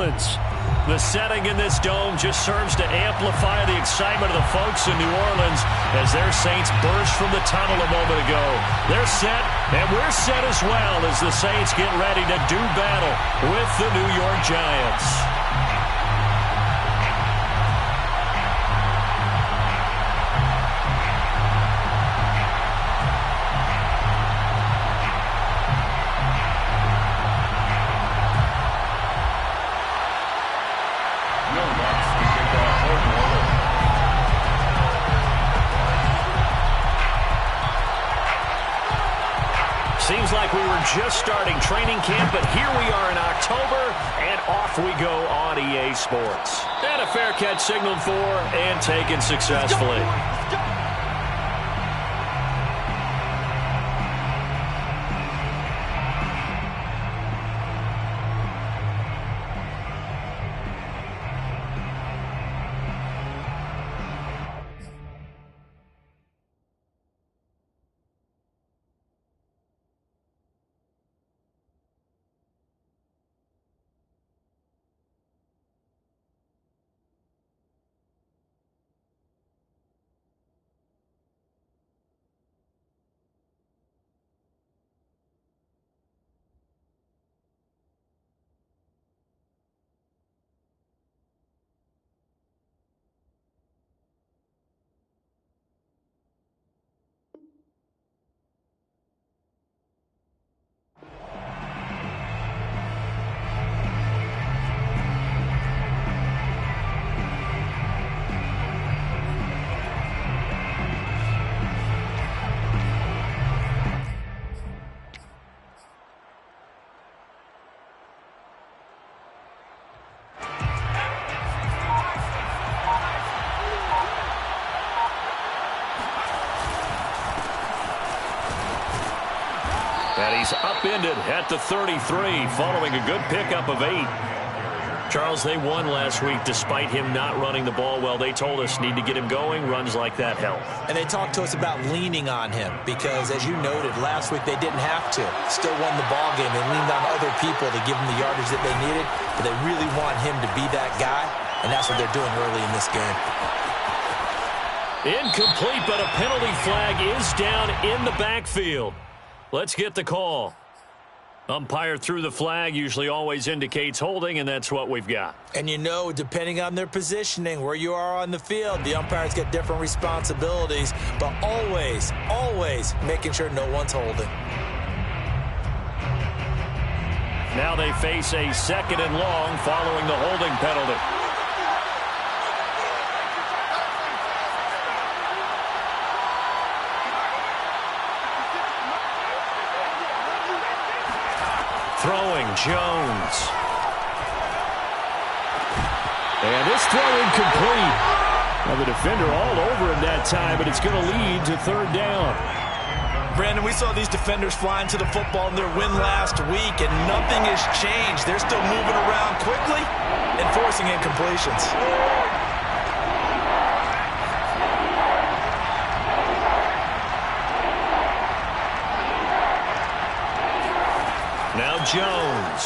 Orleans. The setting in this dome just serves to amplify the excitement of the folks in New Orleans as their Saints burst from the tunnel a moment ago. They're set, and we're set as well as the Saints get ready to do battle with the New York Giants. Seems like we were just starting training camp, but here we are in October, and off we go on EA Sports. And a fair catch signaled for and taken successfully. And he's upended at the 33 following a good pickup of 8. Charles, they won last week despite him not running the ball well. They told us need to get him going. Runs like that help. And they talked to us about leaning on him because, as you noted, last week they didn't have to. Still won the ball game. They leaned on other people to give him the yardage that they needed, but they really want him to be that guy, and that's what they're doing early in this game. Incomplete, but a penalty flag is down in the backfield. Let's get the call. Umpire threw the flag, usually always indicates holding, and that's what we've got. And you know, depending on their positioning, where you are on the field, the umpires get different responsibilities, but always, always making sure no one's holding. Now they face a 2nd and long following the holding penalty. Throwing, Jones. And this throw incomplete. Now the defender all over him that time, but it's going to lead to 3rd down. Brandon, we saw these defenders flying to the football in their win last week, and nothing has changed. They're still moving around quickly and forcing incompletions. Now Jones.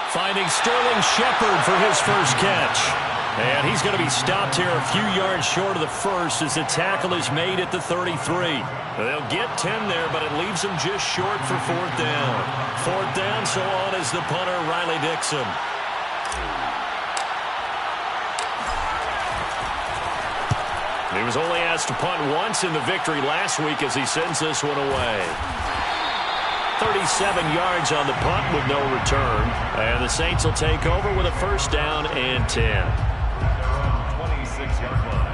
Finding Sterling Shepard for his first catch. And he's going to be stopped here a few yards short of the first as the tackle is made at the 33. They'll get 10 there, but it leaves them just short for 4th down. 4th down, so on is the punter, Riley Dixon. He was only asked to punt once in the victory last week as he sends this one away. 37 yards on the punt with no return. And the Saints will take over with a 1st down and 10. 26-yard line.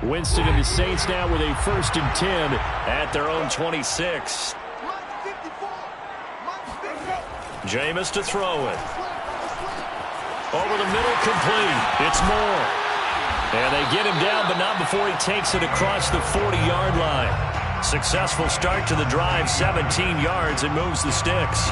Winston and the Saints now with a 1st and 10 at their own 26. Jameis to throw it. Over the middle, complete. It's Moore. And they get him down, but not before he takes it across the 40-yard line. Successful start to the drive, 17 yards, and moves the sticks.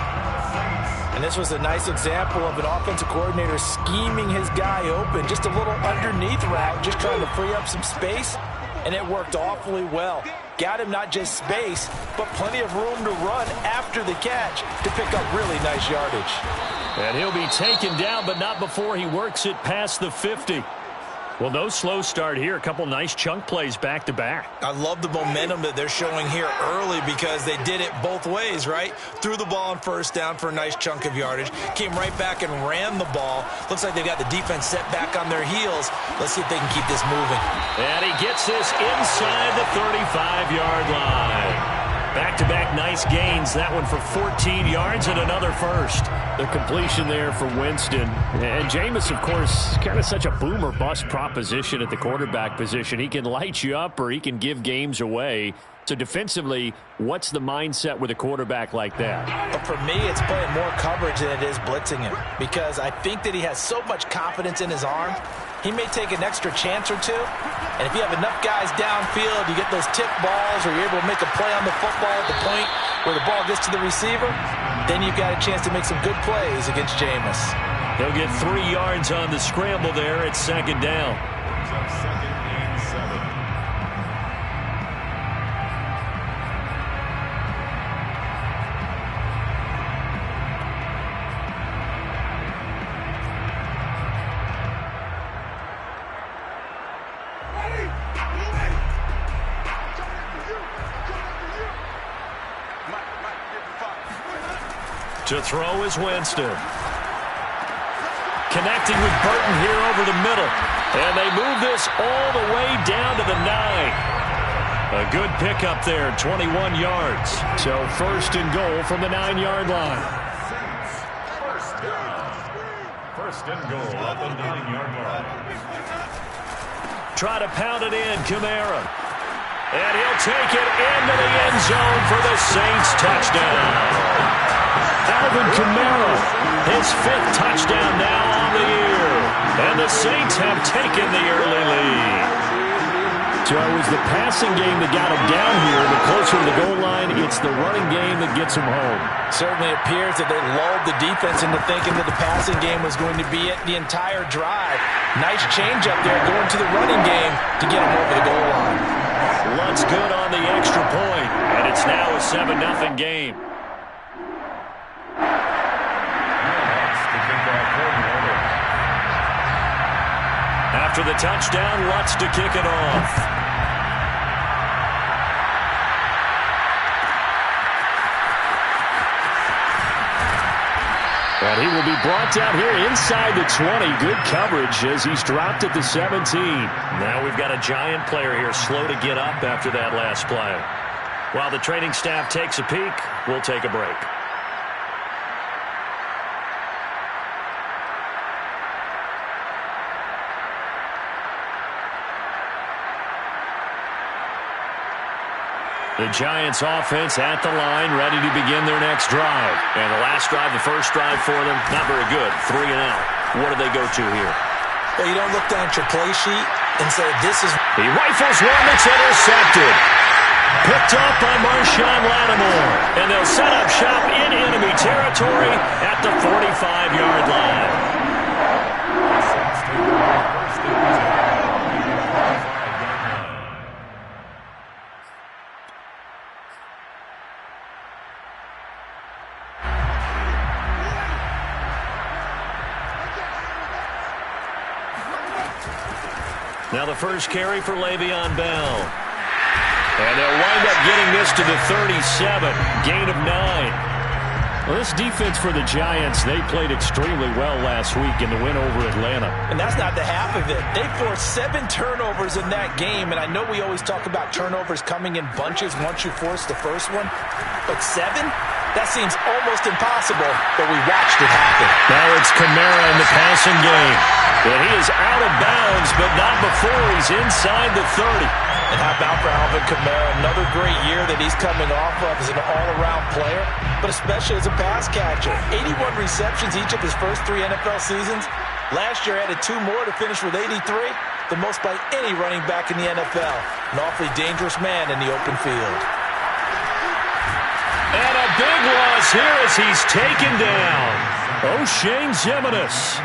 And this was a nice example of an offensive coordinator scheming his guy open. Just a little underneath route, just trying to free up some space, and it worked awfully well. Got him not just space, but plenty of room to run after the catch to pick up really nice yardage. And he'll be taken down, but not before he works it past the 50. Well, no slow start here. A couple nice chunk plays back-to-back. I love the momentum that they're showing here early because they did it both ways, right? Threw the ball on first down for a nice chunk of yardage. Came right back and ran the ball. Looks like they've got the defense set back on their heels. Let's see if they can keep this moving. And he gets this inside the 35-yard line. Back-to-back nice gains. That one for 14 yards and another first. The completion there for Winston. And Jameis, of course, kind of such a boom or bust proposition at the quarterback position. He can light you up or he can give games away. So defensively, what's the mindset with a quarterback like that? But for me, it's playing more coverage than it is blitzing him, because I think that he has so much confidence in his arm. He may take an extra chance or two, and if you have enough guys downfield, you get those tip balls, or you're able to make a play on the football at the point where the ball gets to the receiver, then you've got a chance to make some good plays against Jameis. He'll get 3 yards on the scramble there at second down. Second and 7. To throw is Winston. Connecting with Burton here over the middle. And they move this all the way down to the 9. A good pickup there, 21 yards. So first and goal from the 9-yard line. First and goal at the 9-yard line. Try to pound it in, Kamara. And he'll take it into the end zone for the Saints touchdown. Alvin Kamara, his 5th touchdown now on the year. And the Saints have taken the early lead. So it was the passing game that got him down here. The closer to the goal line, it's the running game that gets him home. Certainly appears that they lulled the defense into thinking that the passing game was going to be it the entire drive. Nice change up there going to the running game to get him over the goal line. Luntz good on the extra point, and it's now a 7-0 game. After the touchdown, Luntz to kick it off. And he will be brought down here inside the 20. Good coverage as he's dropped at the 17. Now we've got a giant player here slow to get up after that last play. While the training staff takes a peek, we'll take a break. The Giants offense at the line, ready to begin their next drive. And the last drive, the first drive for them, not very good. 3 and out. What do they go to here? Well, you don't look down at your play sheet and say, this is... He rifles one that's intercepted. Picked up by Marshawn Lattimore. And they'll set up shop in enemy territory at the 45-yard line. Now the first carry for Le'Veon Bell. And they'll wind up getting this to the 37. Gain of 9. Well, this defense for the Giants, they played extremely well last week in the win over Atlanta. And that's not the half of it. They forced 7 turnovers in that game, and I know we always talk about turnovers coming in bunches once you force the first one, but 7? That seems almost impossible, but we watched it happen. Now it's Kamara in the passing game. And he is out of bounds, but not before he's inside the 30. And how about for Alvin Kamara? Another great year that he's coming off of as an all-around player, but especially as a pass catcher. 81 receptions each of his first 3 NFL seasons. Last year added 2 more to finish with 83, the most by any running back in the NFL. An awfully dangerous man in the open field. And a big loss here as he's taken down. O'Shane Ximines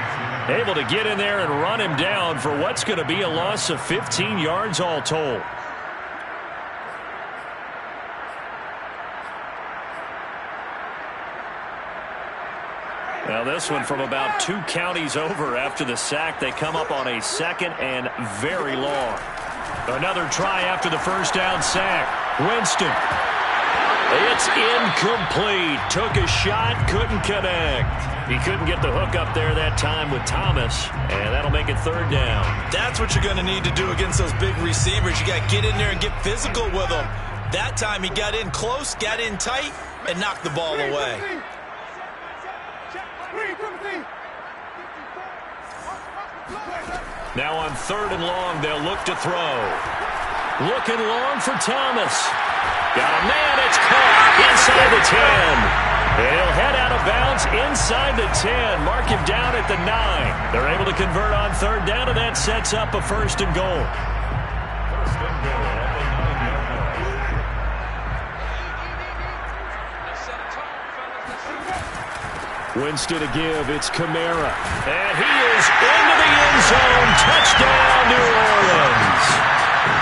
able to get in there and run him down for what's going to be a loss of 15 yards all told. Now this one from about 2 counties over after the sack. They come up on a second and very long. Another try after the first down sack. Winston. It's incomplete. Took a shot, couldn't connect. He couldn't get the hook up there that time with Thomas, and that'll make it third down. That's what you're going to need to do against those big receivers. You got to get in there and get physical with them. That time he got in close, got in tight, and knocked the ball away. Now on third and long, they'll look to throw. Looking long for Thomas. Got a man, it's caught inside the 10. And he'll head out of bounds inside the 10. Mark him down at the 9. They're able to convert on third down, and that sets up a first and goal. First and goal at the 9-yard line. Winston to give. It's Kamara. And he is into the end zone. Touchdown, New Orleans.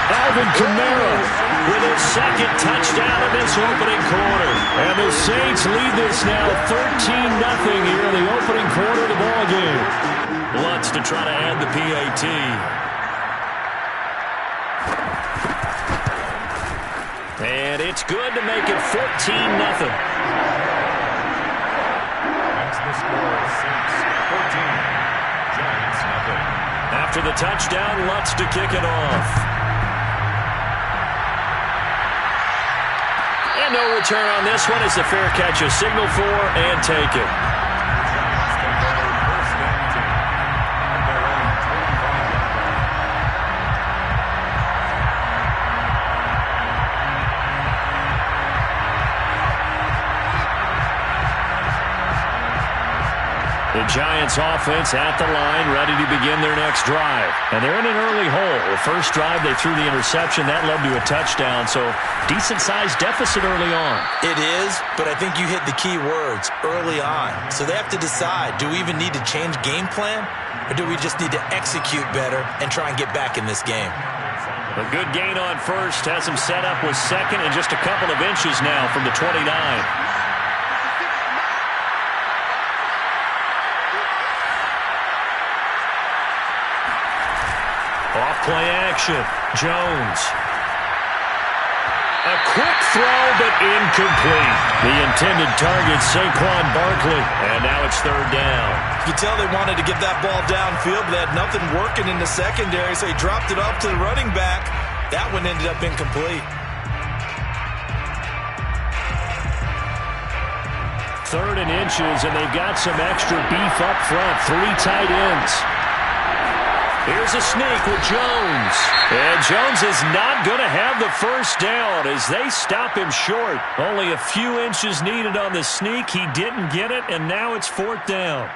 Alvin Kamara with his second touchdown of this opening quarter. And the Saints lead this now 13-0 here in the opening quarter of the ballgame. Lutz to try to add the PAT. And it's good to make it 14-0. The score is 6-14. Giants nothing. After the touchdown, Lutz to kick it off. And no return on this one as the fair catch is signaled for and taken. The Giants offense at the line, ready to begin their next drive. And they're in an early hole. The first drive, they threw the interception. That led to a touchdown, so decent-sized deficit early on. It is, but I think you hit the key words, early on. So they have to decide, do we even need to change game plan, or do we just need to execute better and try and get back in this game? A good gain on first has him set up with second and just a couple of inches now from the 29. Off-play action. Jones. A quick throw, but incomplete. The intended target, Saquon Barkley. And now it's third down. You can tell they wanted to get that ball downfield, but they had nothing working in the secondary, so he dropped it off to the running back. That one ended up incomplete. Third and inches, and they've got some extra beef up front. 3 tight ends. Here's a sneak with Jones. And Jones is not going to have the first down as they stop him short. Only a few inches needed on the sneak. He didn't get it, and now it's fourth down.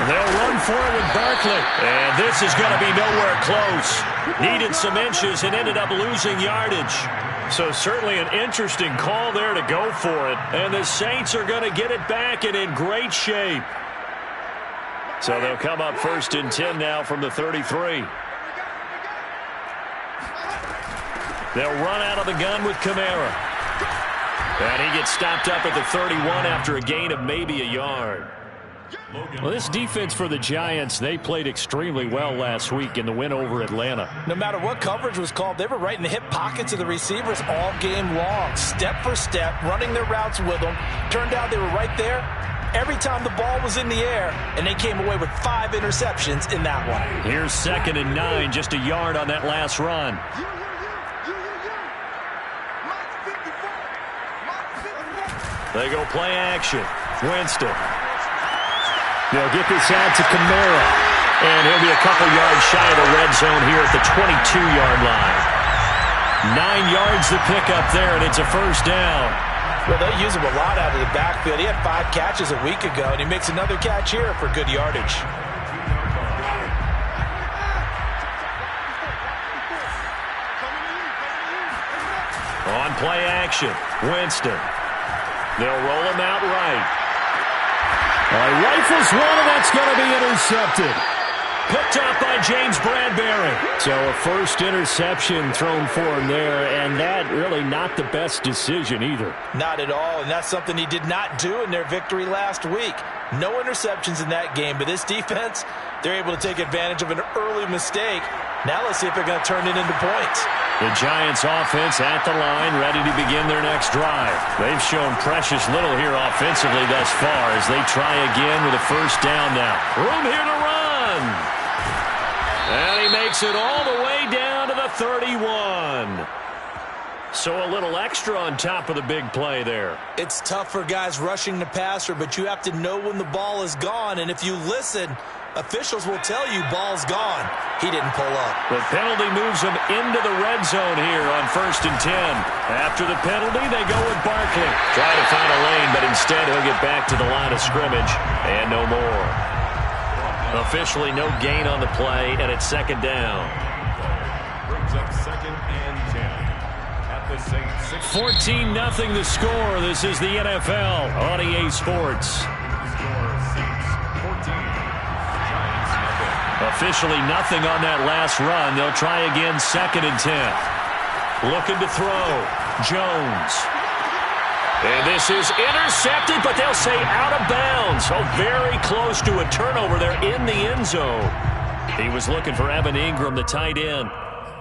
They'll run for it with Barkley. And this is going to be nowhere close. Needed some inches and ended up losing yardage. So certainly an interesting call there to go for it. And the Saints are going to get it back and in great shape. So they'll come up first and 10 now from the 33. They'll run out of the gun with Kamara. And he gets stopped up at the 31 after a gain of maybe a yard. Well, this defense for the Giants, they played extremely well last week in the win over Atlanta. No matter what coverage was called, they were right in the hip pockets of the receivers all game long. Step for step, running their routes with them. Turned out they were right there every time the ball was in the air, and they came away with 5 interceptions in that one. Here's 2nd and 9, just a yard on that last run. They go play action. Winston. They'll get this out to Kamara. And he'll be a couple yards shy of the red zone here at the 22-yard line. 9 yards to pick up there, and it's a first down. Well, they use him a lot out of the backfield. He had 5 catches a week ago, and he makes another catch here for good yardage. On play action, Winston. They'll roll him out right. Rifles one, and that's going to be intercepted. Picked up by James Bradbury. So a first interception thrown for him there, and that really not the best decision either. Not at all, and that's something he did not do in their victory last week. No interceptions in that game, but this defense, they're able to take advantage of an early mistake. Now let's see if they're going to turn it into points. The Giants offense at the line, ready to begin their next drive. They've shown precious little here offensively thus far as they try again with a first down now. Room here to run. And he makes it all the way down to the 31. So a little extra on top of the big play there. It's tough for guys rushing the passer, but you have to know when the ball is gone. And if you listen, officials will tell you ball's gone. He didn't pull up. The penalty moves him into the red zone here on 1st and 10. After the penalty, they go with Barkley. Trying to find a lane, but instead he'll get back to the line of scrimmage and no more. Officially no gain on the play, and it's 2nd down. Brings up 2nd and 10. At the same 14-0 the score. This is the NFL on EA Sports. Officially nothing on that last run. They'll try again 2nd and 10. Looking to throw. Jones. And this is intercepted, but they'll say out of bounds. So very close to a turnover there in the end zone. He was looking for Evan Ingram, the tight end.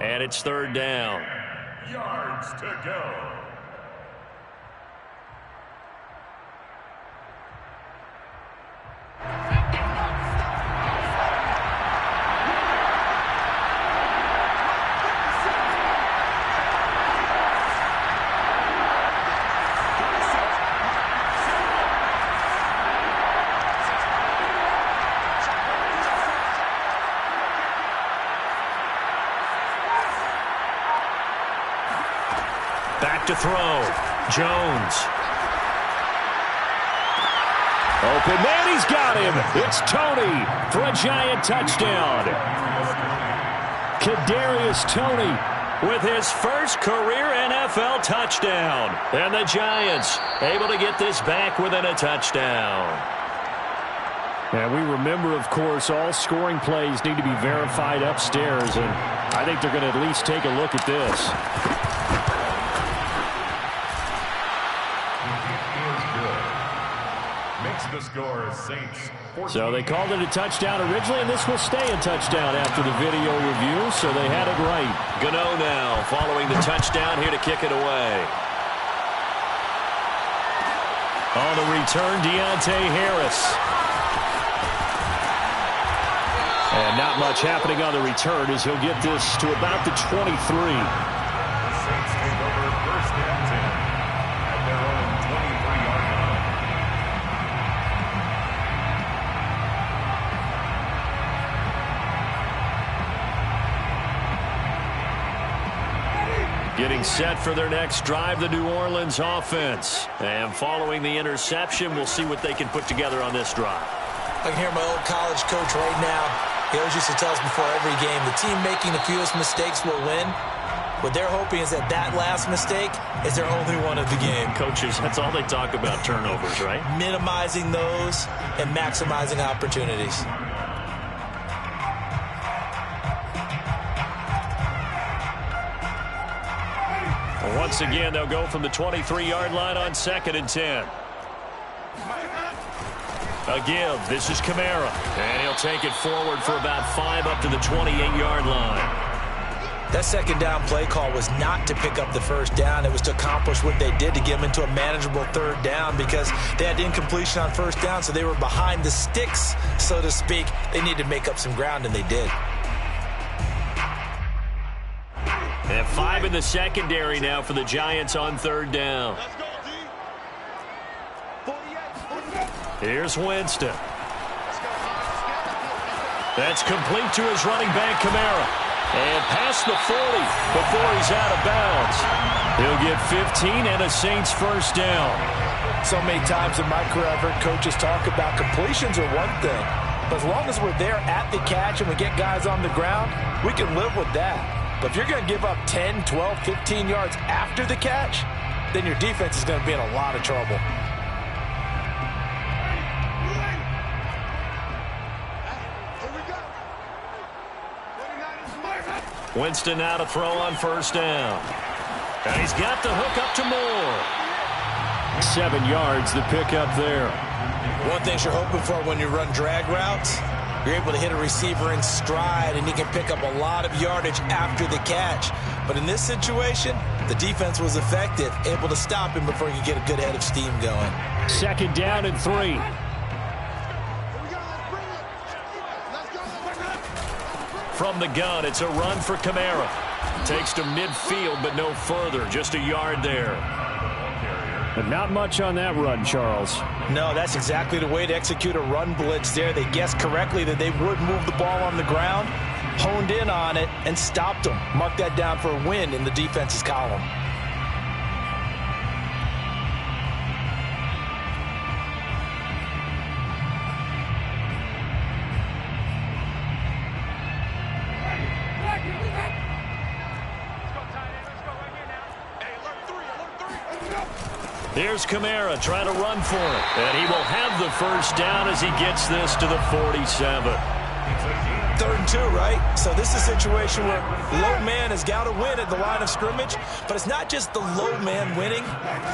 And it's 3rd down. yards to go. Back to throw. Jones. Open man, he's got him. It's Tony for a Giant touchdown. Kadarius Toney with his first career NFL touchdown. And the Giants able to get this back within a touchdown. And we remember, of course, all scoring plays need to be verified upstairs. And I think they're going to at least take a look at this. The score is Saints 14. So they called it a touchdown originally, and this will stay a touchdown after the video review, so they had it right. Gano now following the touchdown here to kick it away. On the return, Deontay Harris. And not much happening on the return as he'll get this to about the 23. The Saints take over 1st and 10 at their own 23-yard line. Getting set for their next drive, the New Orleans offense. And following the interception, we'll see what they can put together on this drive. I can hear my old college coach right now. He always used to tell us before every game, the team making the fewest mistakes will win. What they're hoping is that that last mistake is their only one of the game. Coaches, that's all they talk about, turnovers, right? Minimizing those and maximizing opportunities. Once again, they'll go from the 23-yard line on 2nd and 10. A give. This is Kamara. And he'll take it forward for about 5 up to the 28-yard line. That 2nd down play call was not to pick up the 1st down. It was to accomplish what they did to get them into a manageable 3rd down because they had incompletion on 1st down, so they were behind the sticks, so to speak. They needed to make up some ground, and they did. And 5 in the secondary now for the Giants on 3rd down. Here's Winston. That's complete to his running back, Kamara. And past the 40 before he's out of bounds. He'll get 15 and a Saints first down. So many times in my career, I've heard coaches talk about completions are one thing. But as long as we're there at the catch and we get guys on the ground, we can live with that. But if you're going to give up 10, 12, 15 yards after the catch, then your defense is going to be in a lot of trouble. Winston now to throw on first down. And he's got the hook up to Moore. 7 yards, the pickup there. One thing you're hoping for when you run drag routes, you're able to hit a receiver in stride, and he can pick up a lot of yardage after the catch. But in this situation, the defense was effective, able to stop him before he could get a good head of steam going. 2nd down and 3. From the gun, it's a run for Kamara. Takes to midfield, but no further. Just a yard there. But not much on that run, Charles. No, that's exactly the way to execute a run blitz there. They guessed correctly that they would move the ball on the ground, honed in on it, and stopped them. Mark that down for a win in the defense's column. Here's Kamara trying to run for it. And he will have the first down as he gets this to the 47. 3rd and 2, right? So this is a situation where low man has got to win at the line of scrimmage. But it's not just the low man winning.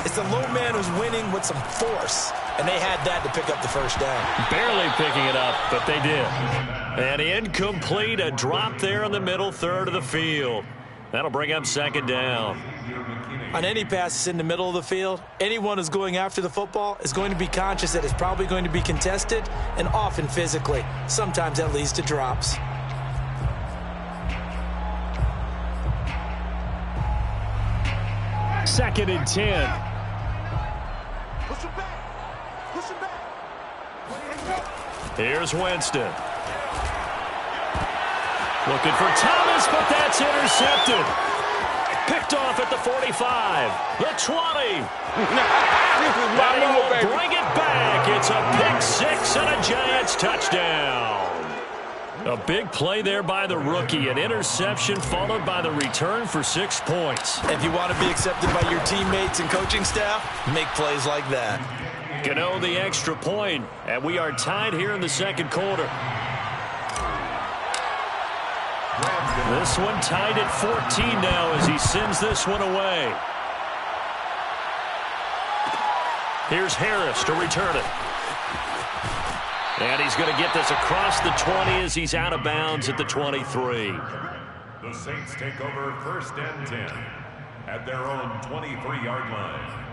It's the low man who's winning with some force. And they had that to pick up the first down. Barely picking it up, but they did. And incomplete, a drop there in the middle third of the field. That'll bring up 2nd down. On any passes in the middle of the field, anyone who's going after the football is going to be conscious that it's probably going to be contested, and often physically. Sometimes that leads to drops. Second and 10. Here's Winston. Looking for Thomas, but that's intercepted. Picked off at the 45, the 20. And he will bring it back. It's a pick 6 and a Giants touchdown. A big play there by the rookie. An interception followed by the return for 6 points. If you want to be accepted by your teammates and coaching staff, make plays like that. Gano the extra point, and we are tied here in the 2nd quarter. This one tied at 14 now as he sends this one away. Here's Harris to return it. And he's going to get this across the 20 as he's out of bounds at the 23. The Saints take over 1st and 10 at their own 23-yard line.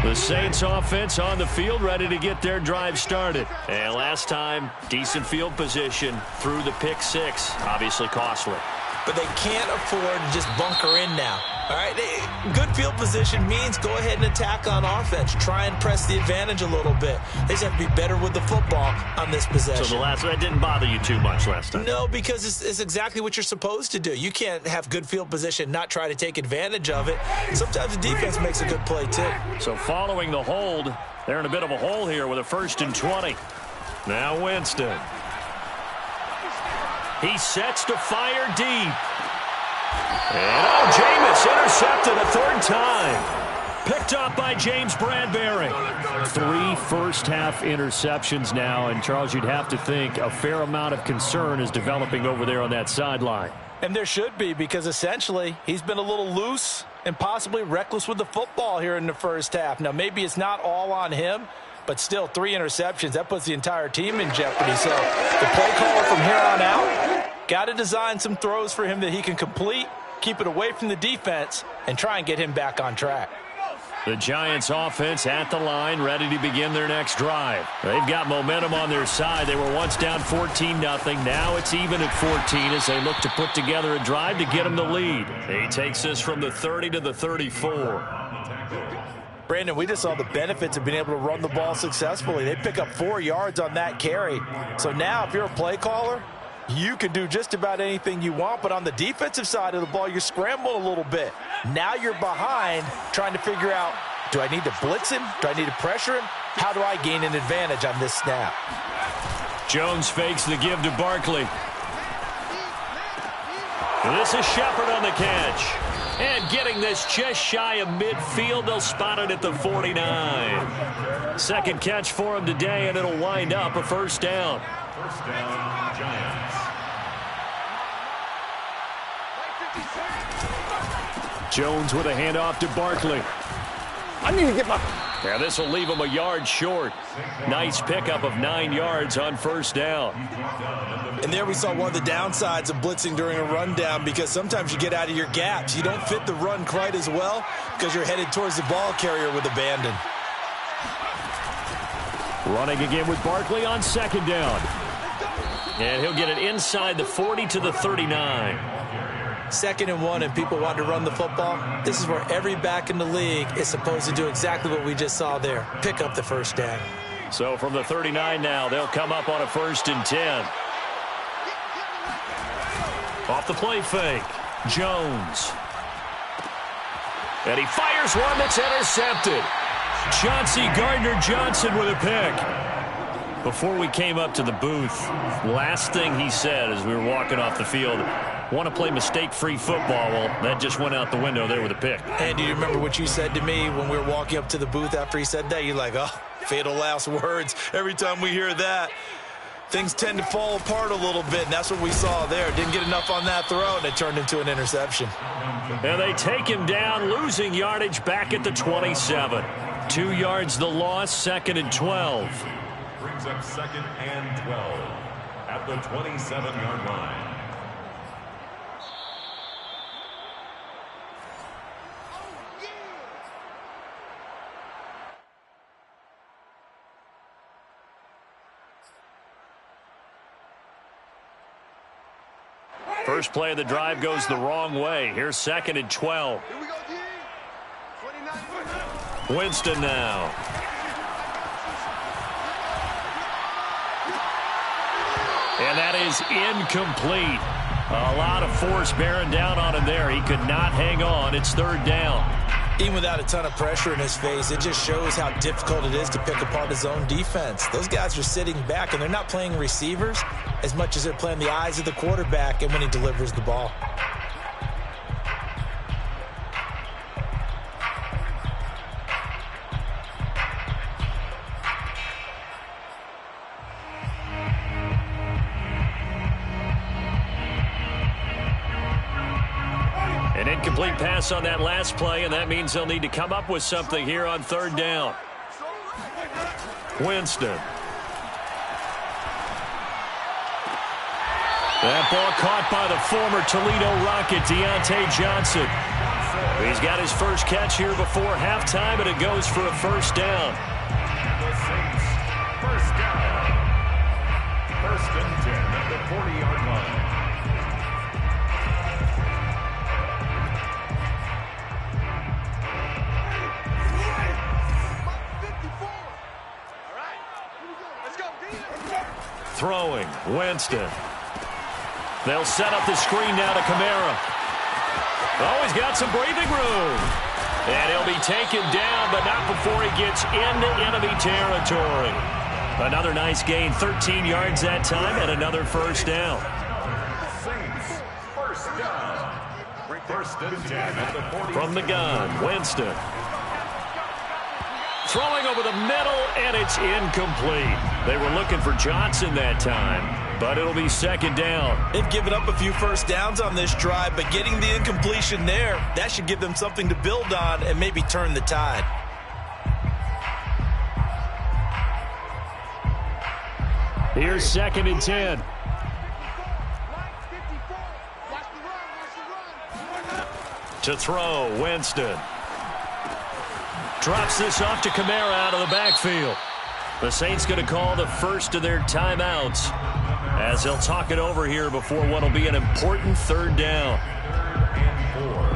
The Saints offense on the field, ready to get their drive started. And last time, decent field position through the pick 6. Obviously costly. But they can't afford to just bunker in now. All right, good field position means go ahead and attack on offense. Try and press the advantage a little bit. They just have to be better with the football on this possession. So that didn't bother you too much last time? No, because it's exactly what you're supposed to do. You can't have good field position, not try to take advantage of it. Sometimes the defense makes a good play, too. So following the hold, they're in a bit of a hole here with a 1st and 20. Now Winston. He sets to fire deep. And Jameis intercepted a 3rd time. Picked up by James Bradbury. 3 first-half interceptions now, and Charles, you'd have to think a fair amount of concern is developing over there on that sideline. And there should be, because essentially he's been a little loose and possibly reckless with the football here in the first half. Now, maybe it's not all on him, but still 3 interceptions. That puts the entire team in jeopardy. So the play caller from here on out got to design some throws for him that he can complete, keep it away from the defense, and try and get him back on track. The Giants offense at the line, ready to begin their next drive. They've got momentum on their side. They were once down 14-0. Now it's even at 14 as they look to put together a drive to get them the lead. He takes this from the 30 to the 34. Brandon, we just saw the benefits of being able to run the ball successfully. They pick up 4 yards on that carry. So now if you're a play caller, you can do just about anything you want, but on the defensive side of the ball, you're scrambling a little bit. Now you're behind trying to figure out, do I need to blitz him? Do I need to pressure him? How do I gain an advantage on this snap? Jones fakes the give to Barkley. This is Shepard on the catch. And getting this just shy of midfield, they'll spot it at the 49. Second catch for him today, and it'll wind up a first down. First down, Giants. Jones with a handoff to Barkley. I need to get my... Yeah, this will leave him a yard short. Nice pickup of 9 yards on first down. And there we saw one of the downsides of blitzing during a rundown, because sometimes you get out of your gaps. You don't fit the run quite as well because you're headed towards the ball carrier with abandon. Running again with Barkley on second down. And he'll get it inside the 40 to the 39. 2nd and 1, and people want to run the football. This is where every back in the league is supposed to do exactly what we just saw there. Pick up the first down. So from the 39 now, they'll come up on a 1st and 10. Off the play fake, Jones. And he fires one that's intercepted. Chauncey Gardner-Johnson with a pick. Before we came up to the booth, last thing he said as we were walking off the field, want to play mistake-free football. Well, that just went out the window there with a pick. And do you remember what you said to me when we were walking up to the booth after he said that? You're like, oh, fatal last words. Every time we hear that, things tend to fall apart a little bit, and that's what we saw there. Didn't get enough on that throw, and it turned into an interception. And they take him down, losing yardage back at the 27. 2 yards the loss, 2nd and 12. Brings up 2nd and 12 at the 27-yard line. First play of the drive goes the wrong way. Here's 2nd and 12. Winston now. And that is incomplete. A lot of force bearing down on him there. He could not hang on. It's 3rd down. Even without a ton of pressure in his face, it just shows how difficult it is to pick apart his own defense. Those guys are sitting back, and they're not playing receivers as much as they're playing the eyes of the quarterback and when he delivers the ball. An incomplete pass on that last play, and that means they'll need to come up with something here on 3rd down. Winston. That ball caught by the former Toledo Rocket, Deontay Johnson. He's got his first catch here before halftime, and it goes for a first down. The Saints, first down. 1st and 10 at the 40-yard line. Throwing, Winston. They'll set up the screen now to Kamara. Oh, he's got some breathing room. And he'll be taken down, but not before he gets into enemy territory. Another nice gain, 13 yards that time, and another first down. Saints, first down. 1st and 10 at the 40. From the gun, Winston. Throwing over the middle, and it's incomplete. They were looking for Johnson that time, but it'll be 2nd down. They've given up a few first downs on this drive, but getting the incompletion there, that should give them something to build on and maybe turn the tide. Here's 2nd and 10. To throw, Winston. Drops this off to Kamara out of the backfield. The Saints going to call the first of their timeouts as they'll talk it over here before what will be an important 3rd down. 3rd and 4.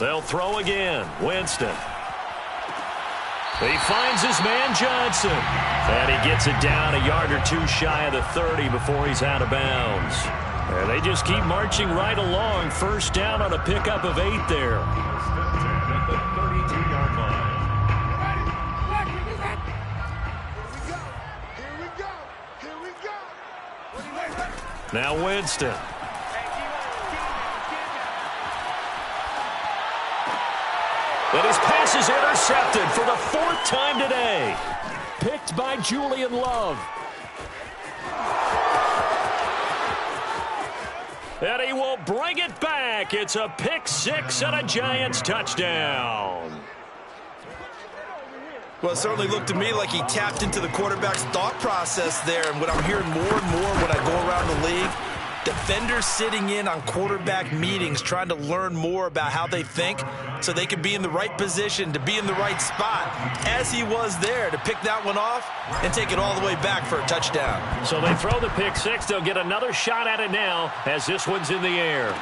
They'll throw again. Winston. He finds his man Johnson. And he gets it down a yard or two shy of the 30 before he's out of bounds. And they just keep marching right along. First down on a pickup of 8 there. At the 32-yard line. Now Winston. And his pass is intercepted for the 4th time today. Picked by Julian Love. And he will bring it back. It's a pick 6 and a Giants touchdown. Well, it certainly looked to me like he tapped into the quarterback's thought process there. And what I'm hearing more and more when I go around the league, defenders sitting in on quarterback meetings trying to learn more about how they think so they can be in the right position to be in the right spot, as he was there to pick that one off and take it all the way back for a touchdown. So they throw the pick 6. They'll get another shot at it now as this one's in the air.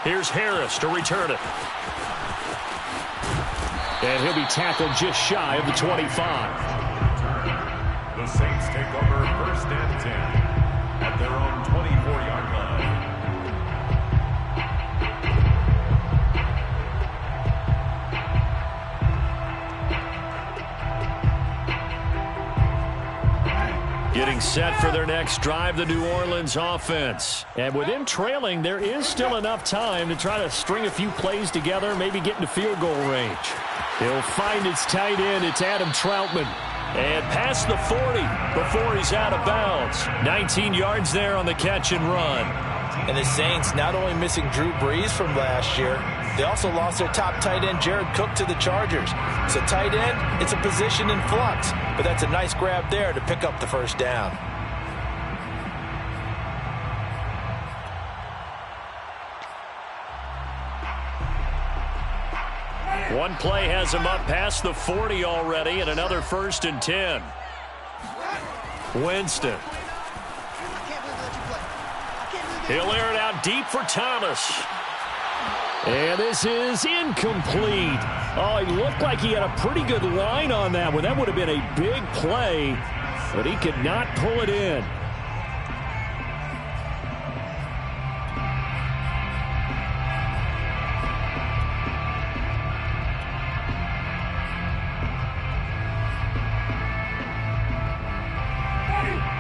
Here's Harris to return it. And he'll be tackled just shy of the 25. The Saints take over 1st and 10 at their own 24-yard line. Getting set for their next drive, the New Orleans offense. And with him trailing, there is still enough time to try to string a few plays together, maybe get into field goal range. He'll find his tight end. It's Adam Troutman. And past the 40 before he's out of bounds. 19 yards there on the catch and run. And the Saints not only missing Drew Brees from last year, they also lost their top tight end, Jared Cook, to the Chargers. So tight end, it's a position in flux. But that's a nice grab there to pick up the first down. One play has him up past the 40 already, and another 1st and 10. Winston. He'll air it out deep for Thomas. And this is incomplete. Oh, he looked like he had a pretty good line on that one. That would have been a big play, but he could not pull it in.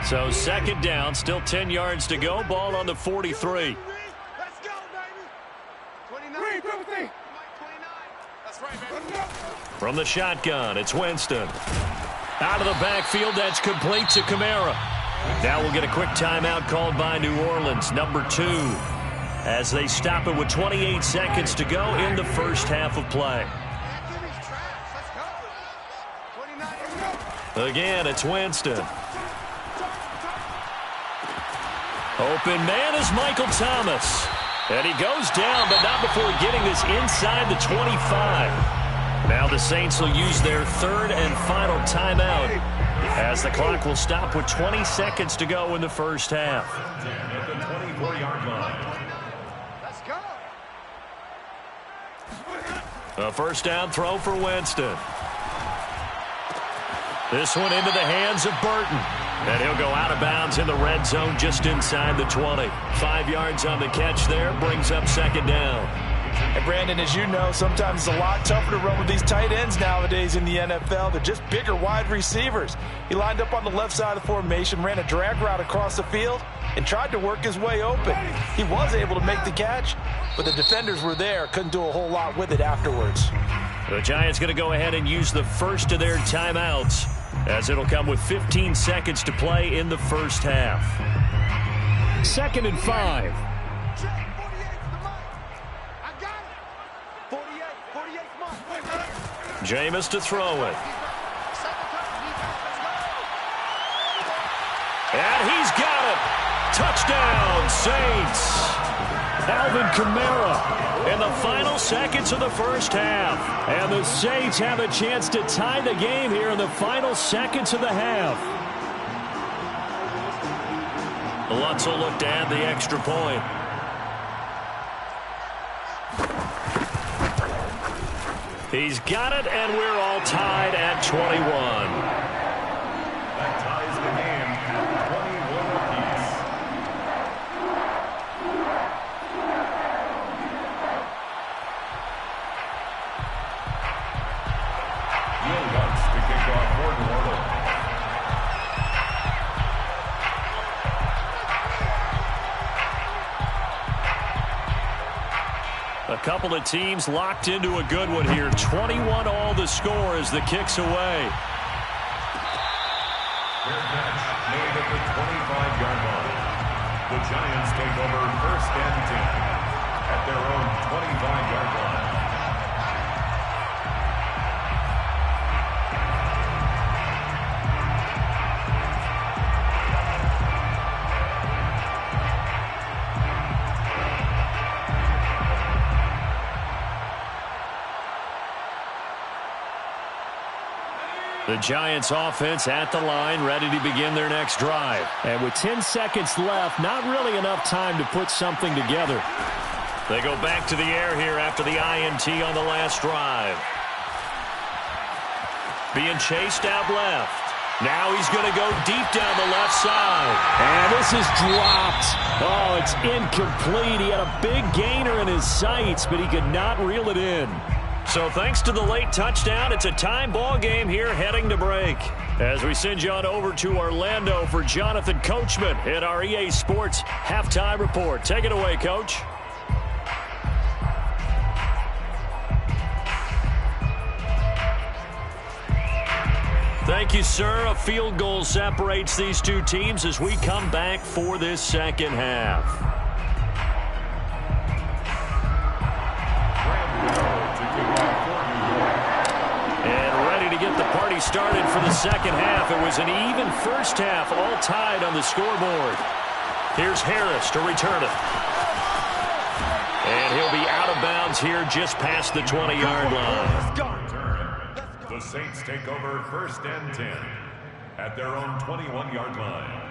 So 2nd down, still 10 yards to go. Ball on the 43. Let's go, baby. 29. That's right, baby. From the shotgun, it's Winston. Out of the backfield, that's complete to Kamara. Now we'll get a quick timeout called by New Orleans, number 2, as they stop it with 28 seconds to go in the first half of play. Again, it's Winston. Open man is Michael Thomas. And he goes down, but not before getting this inside the 25. Now the Saints will use their 3rd and final timeout as the clock will stop with 20 seconds to go in the first half. At the 24-yard line. Let's go. A first down throw for Winston. This one into the hands of Burton. And he'll go out of bounds in the red zone just inside the 20. 5 yards on the catch there, brings up 2nd down. And Brandon, as you know, sometimes it's a lot tougher to run with these tight ends nowadays in the NFL. They're just bigger wide receivers. He lined up on the left side of the formation, ran a drag route across the field, and tried to work his way open. He was able to make the catch, but the defenders were there, couldn't do a whole lot with it afterwards. The Giants going to go ahead and use the first of their timeouts, as it'll come with 15 seconds to play in the first half. 2nd and 5. Jameis to throw it. And he's got it. Touchdown, Saints. Alvin Kamara in the final seconds of the first half. And the Saints have a chance to tie the game here in the final seconds of the half. Lutz will look to add the extra point. He's got it, and we're all tied at 21. That ties the game at 21 apiece. Williams to kick off for New Orleans. A couple of teams locked into a good one here. 21 all the score as the kick's away. Fair catch made at the 25-yard line. The Giants take over 1st and 10 at their own 25-yard line. The Giants offense at the line, ready to begin their next drive. And with 10 seconds left, not really enough time to put something together. They go back to the air here after the INT on the last drive. Being chased out left. Now he's going to go deep down the left side. And this is dropped. Oh, it's incomplete. He had a big gainer in his sights, but he could not reel it in. So thanks to the late touchdown, it's a time ball game here heading to break. As we send you on over to Orlando for Jonathan Coachman in our EA Sports Halftime Report. Take it away, Coach. Thank you, sir. A field goal separates these two teams as we come back for this second half. Get the party started for the second half. It was an even first half, all tied on the scoreboard. Here's Harris to return it. And he'll be out of bounds here just past the 20-yard line. The Saints take over 1st and 10 at their own 21-yard line.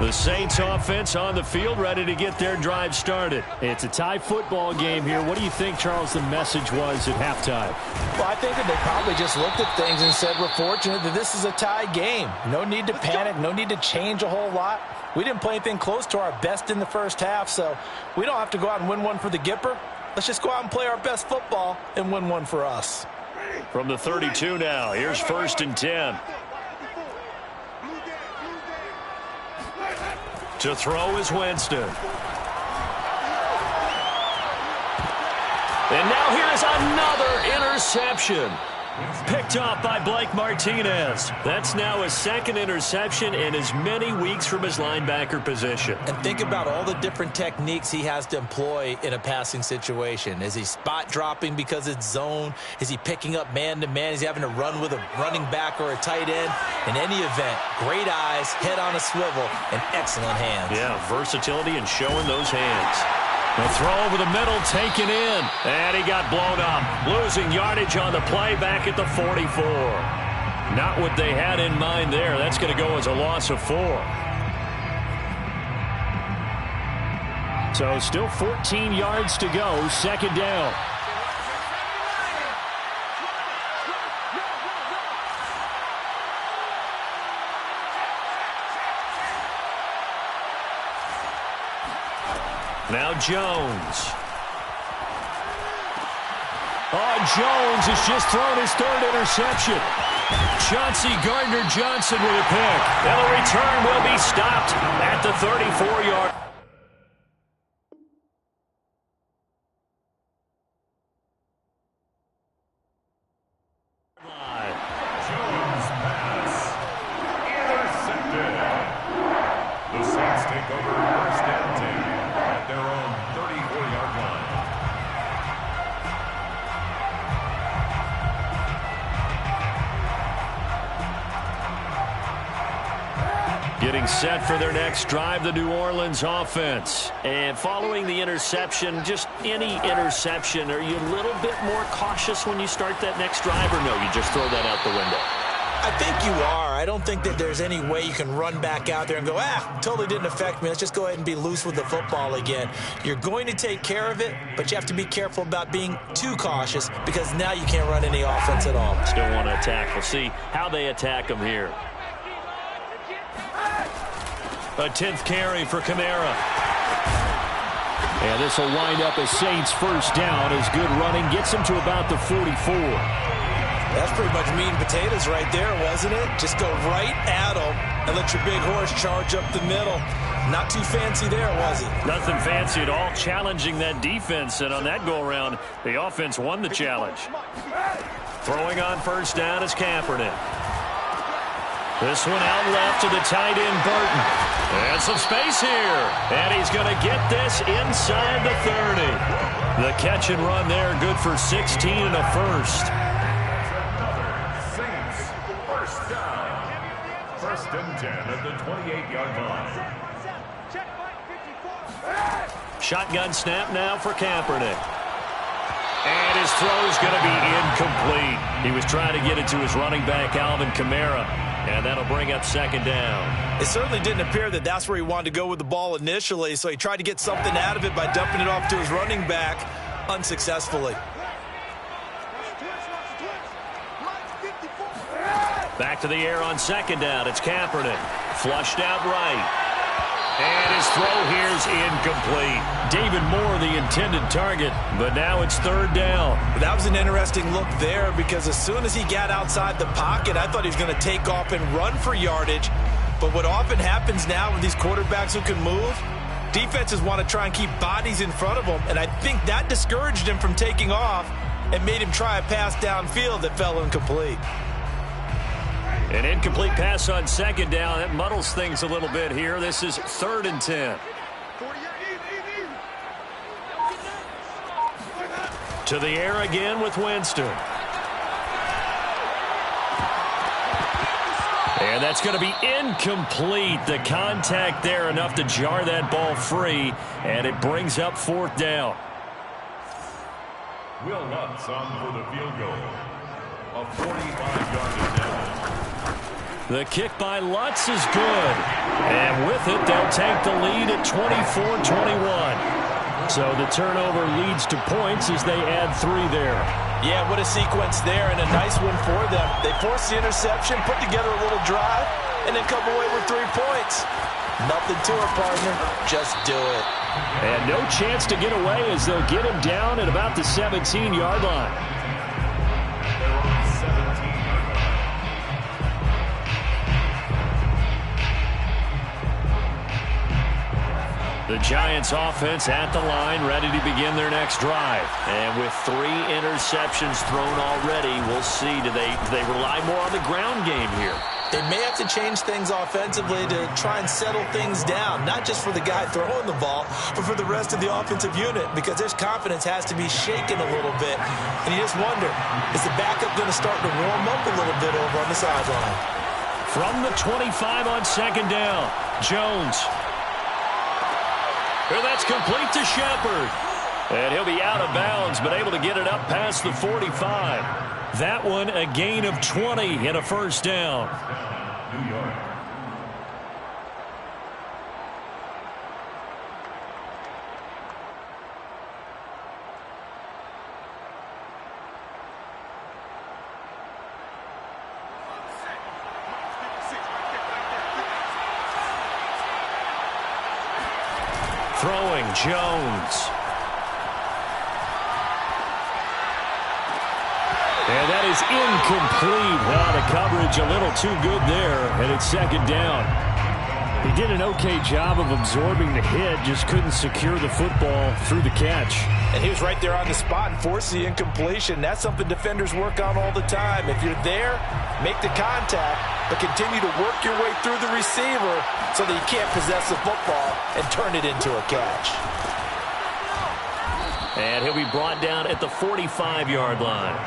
The Saints offense on the field, ready to get their drive started. It's a tie football game here. What do you think, Charles, the message was at halftime? Well, I think that they probably just looked at things and said, we're fortunate that this is a tie game. No need to panic, no need to change a whole lot. We didn't play anything close to our best in the first half, so we don't have to go out and win one for the Gipper. Let's just go out and play our best football and win one for us. From the 32 now, here's 1st and 10. To throw is Winston. And now here's another interception. Picked off by Blake Martinez. That's now his second interception in as many weeks from his linebacker position. And think about all the different techniques he has to employ in a passing situation. Is he spot dropping because it's zone? Is he picking up man-to-man? Is he having to run with a running back or a tight end? In any event, great eyes, head on a swivel, and excellent hands. Yeah, versatility and showing those hands. The throw over the middle, taken in, and he got blown up. Losing yardage on the play back at the 44. Not what they had in mind there. That's going to go as a loss of 4. So still 14 yards to go, second down. Now Jones. Oh, Jones has just thrown his 3rd interception. Chauncey Gardner-Johnson with a pick. And the return will be stopped at the 34-yard. Jones pass intercepted. The Saints take over 1st and 10 at their own 34-yard line. Getting set for their next drive, the New Orleans offense. And following the interception, just any interception, are you a little bit more cautious when you start that next drive, or no, you just throw that out the window? I think you are. I don't think that there's any way you can run back out there and go, totally didn't affect me. Let's just go ahead and be loose with the football again. You're going to take care of it, but you have to be careful about being too cautious because now you can't run any offense at all. Still want to attack. We'll see how they attack them here. A 10th carry for Kamara. And this will wind up a Saints first down as good running gets him to about the 44. That's pretty much meat and potatoes right there, wasn't it? Just go right at them and let your big horse charge up the middle. Not too fancy there, was it? Nothing fancy at all, challenging that defense. And on that go-around, the offense won the challenge. Throwing on first down is Kaepernick. This one out left to the tight end, Burton. And some space here. And he's going to get this inside the 30. The catch and run there, good for 16 and a first. First and 10 at the 28-yard line. Shotgun snap now for Kaepernick. And his throw's going to be incomplete. He was trying to get it to his running back, Alvin Kamara. And that'll bring up second down. It certainly didn't appear that that's where he wanted to go with the ball initially, so he tried to get something out of it by dumping it off to his running back unsuccessfully. Back to the air on second down. It's Kaepernick. Flushed out right. And his throw here's incomplete. David Moore, the intended target, but now it's third down. That was an interesting look there because as soon as he got outside the pocket, I thought he was going to take off and run for yardage. But what often happens now with these quarterbacks who can move, defenses want to try and keep bodies in front of them, and I think that discouraged him from taking off and made him try a pass downfield that fell incomplete. An incomplete pass on second down. That muddles things a little bit here. This is third and 10. To the air again with Winston. And that's going to be incomplete. The contact there enough to jar that ball free, and it brings up fourth down. Will Lutz on for the field goal. A 45-yard attempt. The kick by Lutz is good. And with it, they'll take the lead at 24-21. So the turnover leads to points as they add 3 there. Yeah, what a sequence there, and a nice one for them. They forced the interception, put together a little drive, and then come away with 3 points. Nothing to it, partner. Just do it. And no chance to get away as they'll get him down at about the 17-yard line. The Giants offense at the line, ready to begin their next drive. And with 3 interceptions thrown already, we'll see. Do they rely more on the ground game here? They may have to change things offensively to try and settle things down, not just for the guy throwing the ball, but for the rest of the offensive unit, because their confidence has to be shaken a little bit. And you just wonder, is the backup going to start to warm up a little bit over on the sideline? From the 25 on second down, Jones. And that's complete to Shepard. And he'll be out of bounds, but able to get it up past the 45. That one a gain of 20 and a first down. New York. Throwing Jones. And that is incomplete. The coverage a little too good there, and it's second down. He did an okay job of absorbing the hit, just couldn't secure the football through the catch. And he was right there on the spot and forced the incompletion. That's something defenders work on all the time. If you're there, make the contact, but continue to work your way through the receiver so that you can't possess the football and turn it into a catch. And he'll be brought down at the 45-yard line.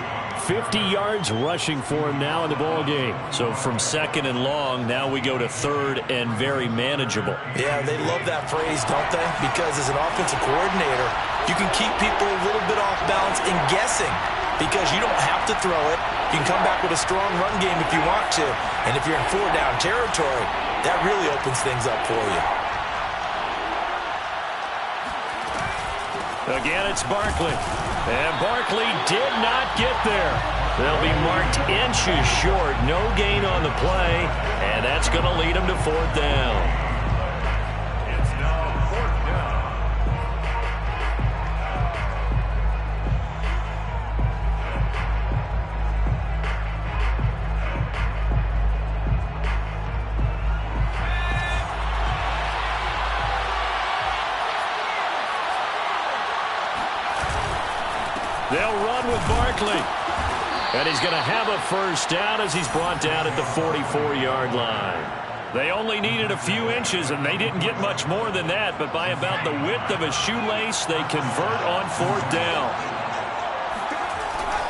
50 yards rushing for him now in the ball game. So from second and long, now we go to third and very manageable. Yeah, they love that phrase, don't they? Because as an offensive coordinator, you can keep people a little bit off balance and guessing because you don't have to throw it. You can come back with a strong run game if you want to. And if you're in 4-down territory, that really opens things up for you. Again, it's Barkley. And Barkley did not get there. They'll be marked inches short. No gain on the play. And that's going to lead them to 4th down. It's now 4th down. They'll run with Barkley. And he's going to have a 1st down as he's brought down at the 44-yard line. They only needed a few inches, and they didn't get much more than that. But by about the width of a shoelace, they convert on 4th down.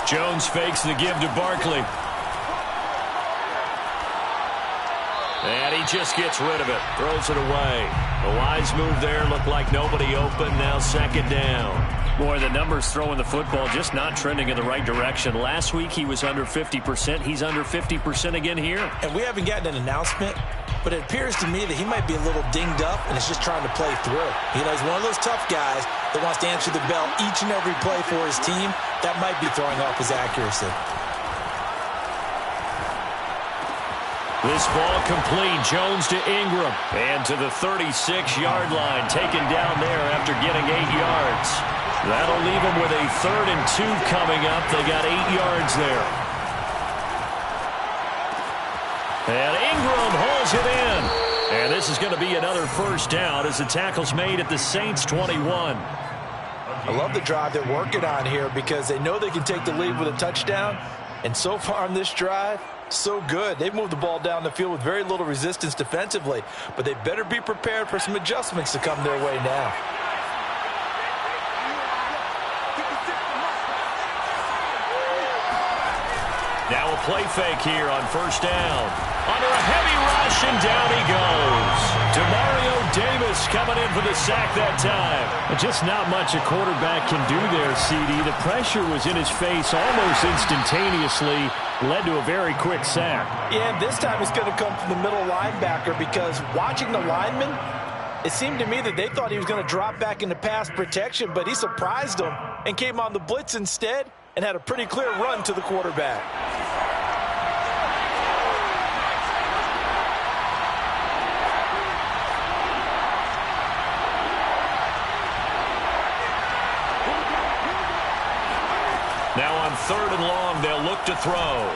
Jones fakes the give to Barkley. And he just gets rid of it. Throws it away. A wise move there. Looked like nobody open. Now 2nd down. Boy, the numbers throwing the football just not trending in the right direction. Last week he was under 50%. He's under 50% again here. And we haven't gotten an announcement, but it appears to me that he might be a little dinged up and is just trying to play through. You know, he's one of those tough guys that wants to answer the bell each and every play for his team. That might be throwing off his accuracy. This ball complete. Jones to Ingram. And to the 36-yard line. Taken down there after getting 8 yards. That'll leave them with a 3rd and 2 coming up. They got 8 yards there. And Ingram hauls it in. And this is going to be another 1st down as the tackle's made at the Saints' 21. I love the drive they're working on here because they know they can take the lead with a touchdown. And so far on this drive, so good. They've moved the ball down the field with very little resistance defensively. But they better be prepared for some adjustments to come their way now. Now a play fake here on 1st down. Under a heavy rush, and down he goes. Demario Davis coming in for the sack that time. Just not much a quarterback can do there, CD. The pressure was in his face almost instantaneously. Led to a very quick sack. Yeah, and this time it's going to come from the middle linebacker because watching the lineman, it seemed to me that they thought he was going to drop back into pass protection, but he surprised them and came on the blitz instead and had a pretty clear run to the quarterback. Now on 3rd and long, they'll look to throw.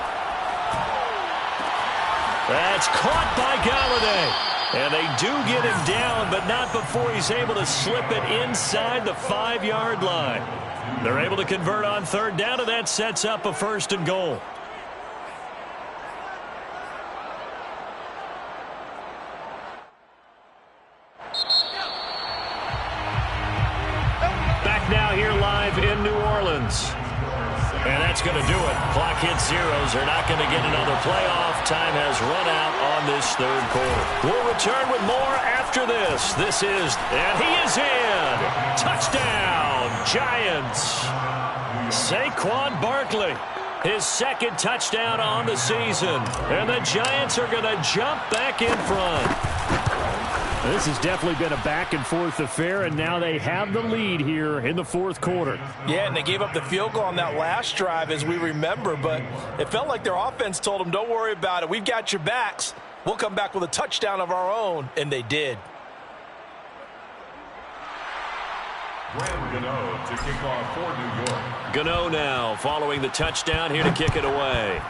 That's caught by Galladay. And they do get him down, but not before he's able to slip it inside the 5-yard line. They're able to convert on 3rd down, and that sets up a 1st and goal. Back now here live in New Orleans. And that's going to do it. Clock hits zeros. They're not going to get another playoff. Time has run out on this 3rd quarter. We'll return with more after this. This is, and he is in. Touchdown, Giants. Saquon Barkley, his 2nd touchdown on the season. And the Giants are going to jump back in front. This has definitely been a back-and-forth affair, and now they have the lead here in the 4th quarter. Yeah, and they gave up the field goal on that last drive, as we remember, but it felt like their offense told them, don't worry about it. We've got your backs. We'll come back with a touchdown of our own, and they did. Gano to kick off for New York. Gano now following the touchdown here to kick it away.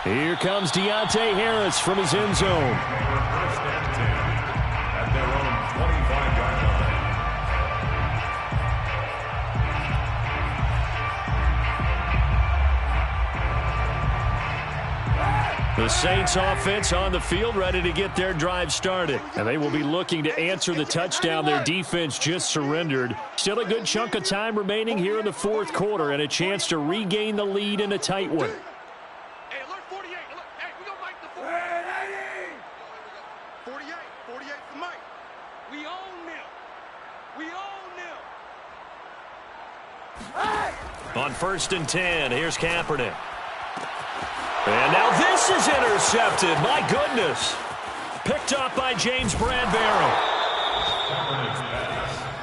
Here comes Deontay Harris from his end zone. 1st and 10 at their own 25-yard line. The The Saints offense on the field, ready to get their drive started. And they will be looking to answer the touchdown their defense just surrendered. Still a good chunk of time remaining here in the fourth quarter and a chance to regain the lead in a tight one. Hey, alert 48. Alert. Hey, we gonna make the 48. 48 for Mike. We own them. We own them. On 1st and 10, here's Kaepernick. And now this is intercepted. My goodness. Picked up by James Bradbury.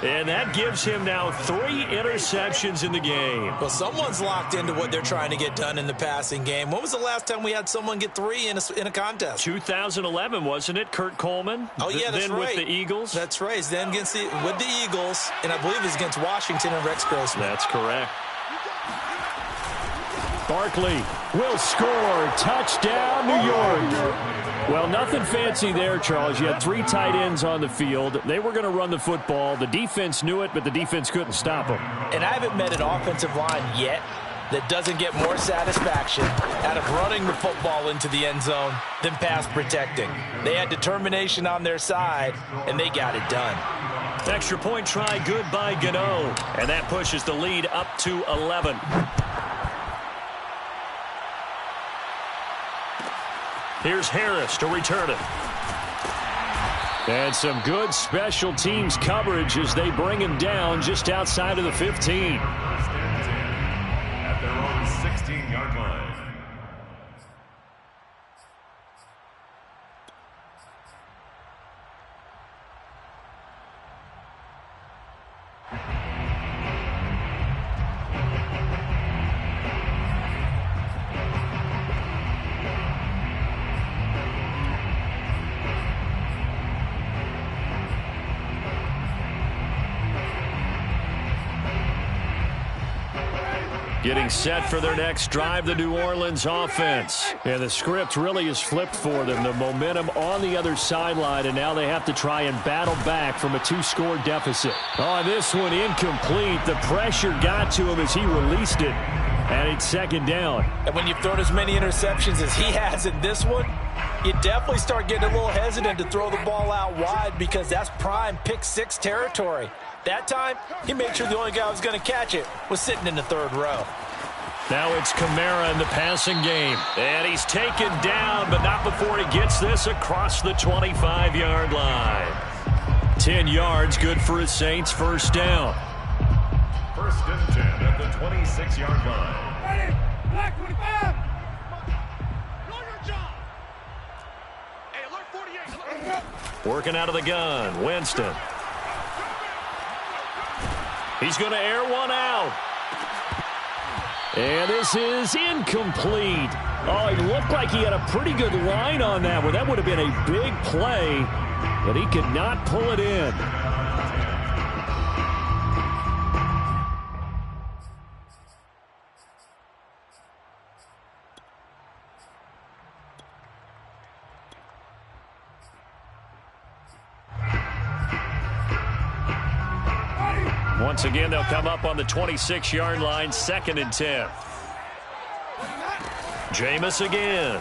And that gives him now 3 interceptions in the game. Well, someone's locked into what they're trying to get done in the passing game. When was the last time we had someone get 3 in a contest? 2011, wasn't it? Kurt Coleman? Oh, yeah, that's then right. with the Eagles? That's right. Then with the Eagles, and I believe it was against Washington and Rex Grossman. That's correct. Barkley will score. Touchdown, New York. Well, nothing fancy there, Charles. You had 3 tight ends on the field. They were going to run the football. The defense knew it, but the defense couldn't stop them. And I haven't met an offensive line yet that doesn't get more satisfaction out of running the football into the end zone than pass protecting. They had determination on their side, and they got it done. Extra point try good by Gano. And that pushes the lead up to 11. Here's Harris to return it. And some good special teams coverage as they bring him down just outside of the 15. At their own 16-yard line. Getting set for their next drive, the New Orleans offense. And the script really is flipped for them. The momentum on the other sideline, and now they have to try and battle back from a 2-score deficit. Oh, this one incomplete. The pressure got to him as he released it. And it's 2nd down. And when you've thrown as many interceptions as he has in this one, you definitely start getting a little hesitant to throw the ball out wide because that's prime pick-6 territory. That time, he made sure the only guy who was going to catch it was sitting in the 3rd row. Now it's Kamara in the passing game. And he's taken down, but not before he gets this across the 25-yard line. 10 yards, good for his Saints, 1st down. 1st and 10 at the 26-yard line. Ready? Black 25. Know your job. Hey, alert 48. Alert. Working out of the gun, Winston. He's going to air one out. And this is incomplete. Oh, it looked like he had a pretty good line on that one. That would have been a big play, but he could not pull it in. Once again, they'll come up on the 26-yard line, 2nd and 10. Jameis again.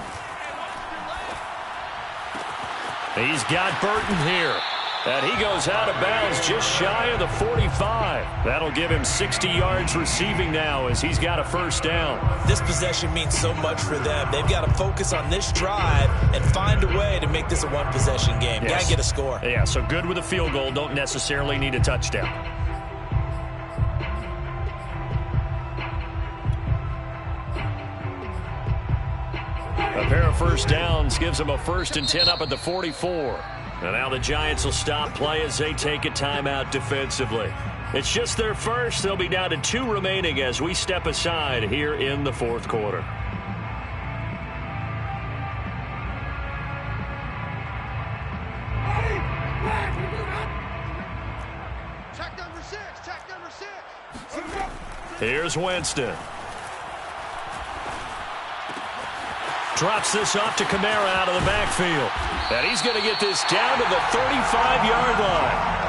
He's got Burton here. And he goes out of bounds just shy of the 45. That'll give him 60 yards receiving now as he's got a 1st down. This possession means so much for them. They've got to focus on this drive and find a way to make this a one-possession game. Yes. Got to get a score. Yeah, so good with a field goal. Don't necessarily need a touchdown. A pair of 1st downs gives them a 1st and 10 up at the 44. And now the Giants will stop play as they take a timeout defensively. It's just their first. They'll be down to 2 remaining as we step aside here in the 4th quarter. Check number 6. Check number 6. Here's Winston. Drops this off to Kamara out of the backfield. And he's going to get this down to the 35-yard line.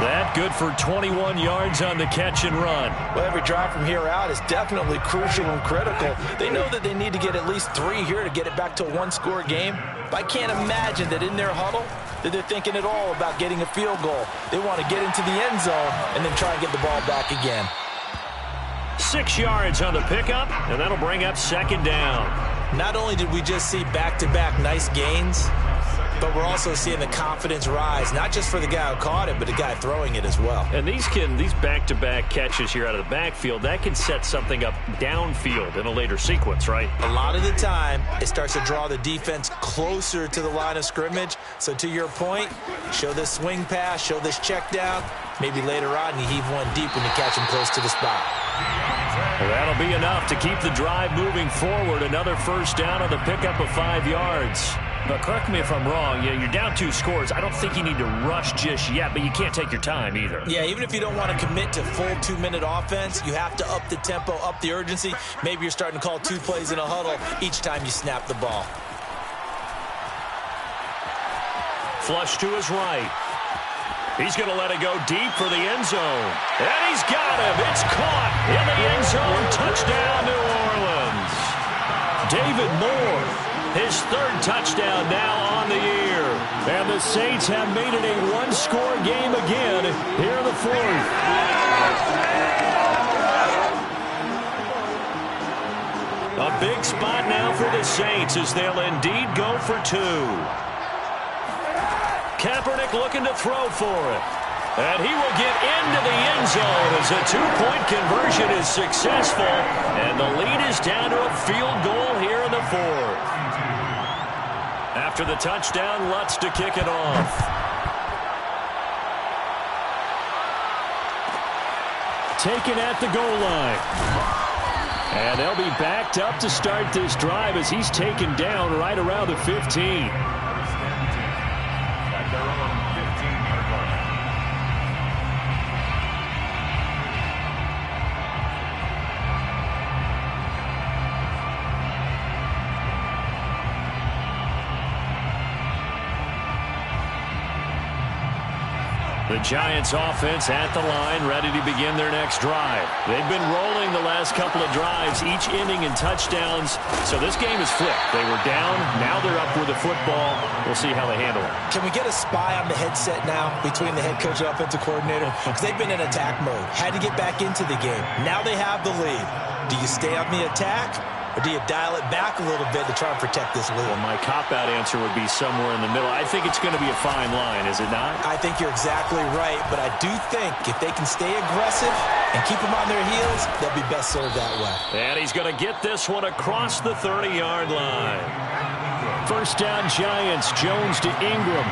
That good for 21 yards on the catch and run. Well, every drive from here out is definitely crucial and critical. They know that they need to get at least 3 here to get it back to a one-score game. But I can't imagine that in their huddle that they're thinking at all about getting a field goal. They want to get into the end zone and then try and get the ball back again. 6 yards on the pickup, and that'll bring up second down. Not only did we just see back-to-back nice gains, but we're also seeing the confidence rise, not just for the guy who caught it, but the guy throwing it as well. And these back-to-back catches here out of the backfield, that can set something up downfield in a later sequence, right? A lot of the time, it starts to draw the defense closer to the line of scrimmage. So to your point, show this swing pass, show this check down. Maybe later on, you heave one deep when you catch him close to the spot. Well, that'll be enough to keep the drive moving forward. Another first down on the pickup of 5 yards. But correct me if I'm wrong, you're down 2 scores. I don't think you need to rush just yet, but you can't take your time either. Yeah, even if you don't want to commit to full 2-minute offense, you have to up the tempo, up the urgency. Maybe you're starting to call 2 plays in a huddle each time you snap the ball. Flush to his right. He's going to let it go deep for the end zone. And he's got him. It's caught in the end zone. Touchdown, New Orleans. David Moore. His 3rd touchdown now on the year. And the Saints have made it a one-score game again here in the 4th. A big spot now for the Saints as they'll indeed go for 2. Kaepernick looking to throw for it. And he will get into the end zone as a 2-point conversion is successful. And the lead is down to a field goal here in the 4th. After the touchdown, Lutz to kick it off. Taken at the goal line. And they'll be backed up to start this drive as he's taken down right around the 15. At their own 15-yard line. The Giants offense at the line, ready to begin their next drive. They've been rolling the last couple of drives, each ending in touchdowns. So this game is flipped. They were down, now they're up with the football. We'll see how they handle it. Can we get a spy on the headset now between the head coach and offensive coordinator? Because they've been in attack mode. Had to get back into the game. Now they have the lead. Do you stay on the attack? Or do you dial it back a little bit to try and protect this lead? Well, my cop-out answer would be somewhere in the middle. I think it's going to be a fine line, is it not? I think you're exactly right, but I do think if they can stay aggressive and keep them on their heels, they'll be best served that way. And he's going to get this one across the 30-yard line. First down, Giants. Jones to Ingram.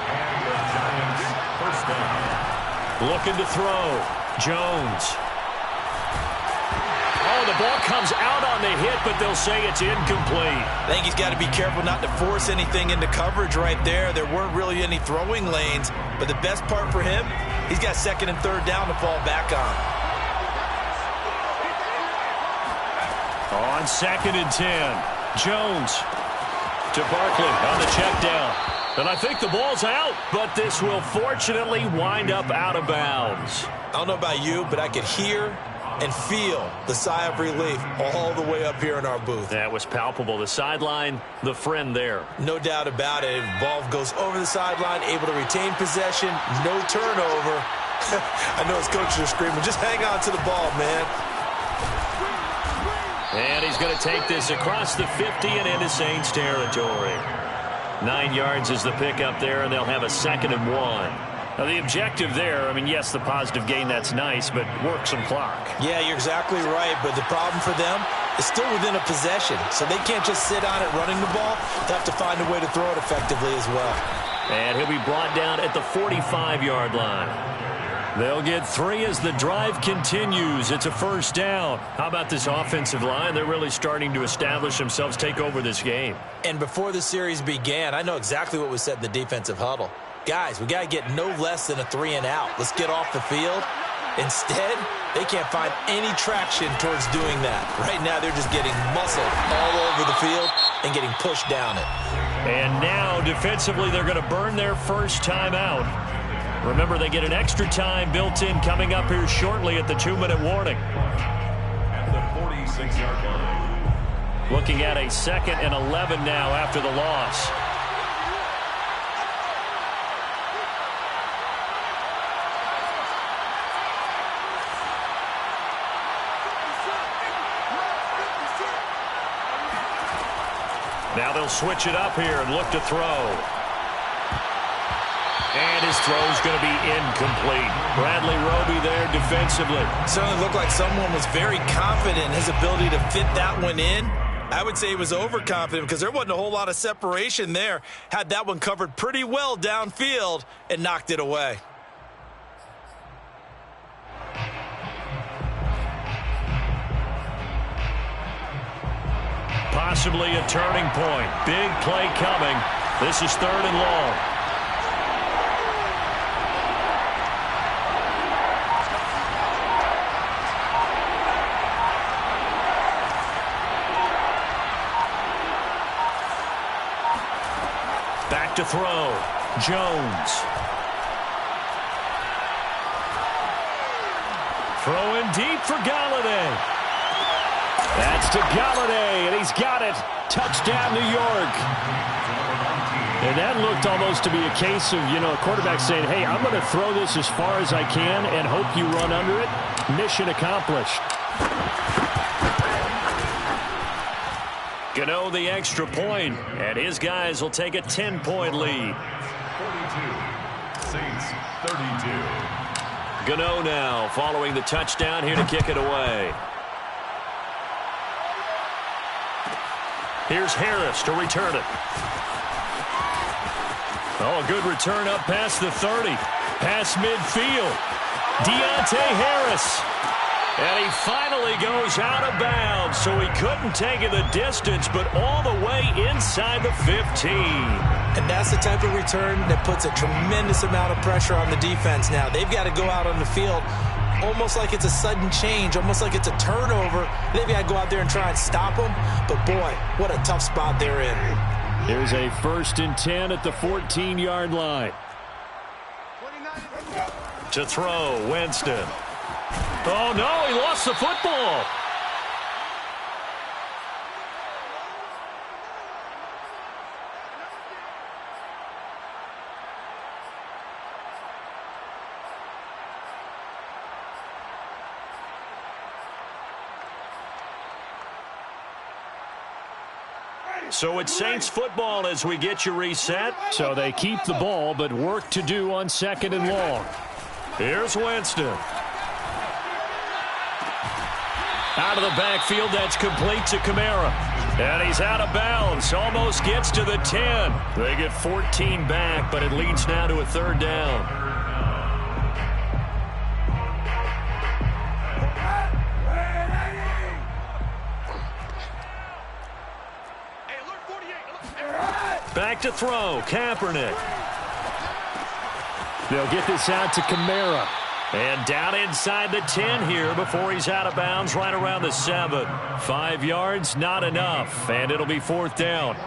And the Giants first down. Looking to throw. Jones. Oh, the ball comes out on the hit, but they'll say it's incomplete. I think he's got to be careful not to force anything into coverage right there. There weren't really any throwing lanes, but the best part for him, he's got 2nd and 3rd down to fall back on. On 2nd and 10, Jones to Barkley on the check down. And I think the ball's out, but this will fortunately wind up out of bounds. I don't know about you, but I could hear and feel the sigh of relief all the way up here in our booth. That was palpable. The sideline, the friend there. No doubt about it. Ball goes over the sideline, able to retain possession, no turnover. I know his coaches are screaming, just hang on to the ball, man. And he's going to take this across the 50 and into Saints territory. 9 yards is the pickup there, and they'll have a 2nd and 1. Now, the objective there, I mean, yes, the positive gain, that's nice, but work some clock. Yeah, you're exactly right, but the problem for them is still within a possession, so they can't just sit on it running the ball. They have to find a way to throw it effectively as well. And he'll be brought down at the 45-yard line. They'll get 3 as the drive continues. It's a first down. How about this offensive line? They're really starting to establish themselves, take over this game. And before the series began, I know exactly what was said in the defensive huddle. Guys, we got to get no less than a 3 and out. Let's get off the field Instead, they can't find any traction towards doing that. Right now, they're just getting muscled all over the field and getting pushed down it. And now, defensively, they're going to burn their first timeout. Remember, they get an extra time built in coming up here shortly at the 2-minute warning. At the 46-yard line. Looking at a 2nd and 11 now after the loss. Now they'll switch it up here and look to throw. And his throw's going to be incomplete. Bradley Roby there defensively. Certainly looked like someone was very confident in his ability to fit that one in. I would say he was overconfident because there wasn't a whole lot of separation there. Had that one covered pretty well downfield and knocked it away. Possibly a turning point. Big play coming. This is 3rd and long. Back to throw. Jones. Throwing deep for Galladay. That's to Galladay, and he's got it. Touchdown, New York. And that looked almost to be a case of, a quarterback saying, hey, I'm going to throw this as far as I can and hope you run under it. Mission accomplished. Gano the extra point, and his guys will take a 10-point lead. 42, Saints 32. Gano now following the touchdown here to kick it away. Here's Harris to return it. Oh, a good return up past the 30. Past midfield. Deontay Harris. And he finally goes out of bounds, so he couldn't take it the distance, but all the way inside the 15. And that's the type of return that puts a tremendous amount of pressure on the defense now. They've got to go out on the field almost like it's a sudden change, almost like it's a turnover. They've got to go out there and try and stop them. But, boy, what a tough spot they're in. Here's a 1st and 10 at the 14-yard line. To throw, Winston. Oh, no, he lost the football. So it's Saints football as we get you reset. So they keep the ball, but work to do on 2nd and long. Here's Winston. Out of the backfield, that's complete to Kamara. And he's out of bounds, almost gets to the 10. They get 14 back, but it leads now to a 3rd down. Back to throw, Kaepernick. They'll get this out to Kamara. And down inside the 10 here before he's out of bounds right around the 7. 5 yards, not enough, and it'll be 4th down.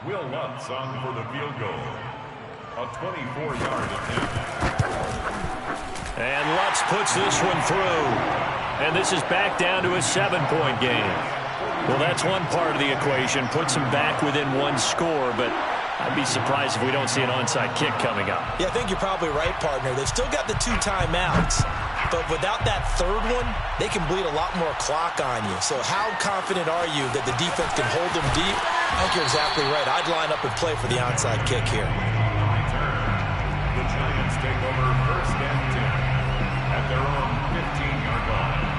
Will Lutz on for the field goal. A 24-yard attempt. And Lutz puts this one through. And this is back down to a 7-point game. Well, that's one part of the equation. Puts them back within 1 score, but I'd be surprised if we don't see an onside kick coming up. Yeah, I think you're probably right, partner. They've still got the 2 timeouts, but without that 3rd one, they can bleed a lot more clock on you. So how confident are you that the defense can hold them deep? I think you're exactly right. I'd line up and play for the onside kick here. The Giants take over 1st and 10 at their own 15-yard line.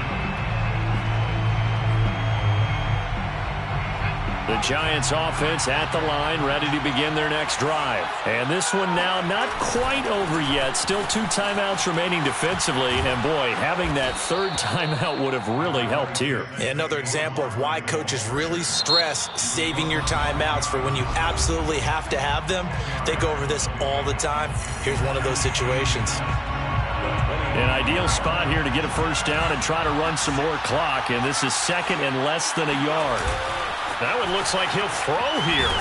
The Giants offense at the line, ready to begin their next drive. And this one now not quite over yet. Still 2 timeouts remaining defensively. And, boy, having that 3rd timeout would have really helped here. Another example of why coaches really stress saving your timeouts for when you absolutely have to have them. They go over this all the time. Here's one of those situations. An ideal spot here to get a first down and try to run some more clock. And this is 2nd and less than a yard. That one looks like he'll throw here.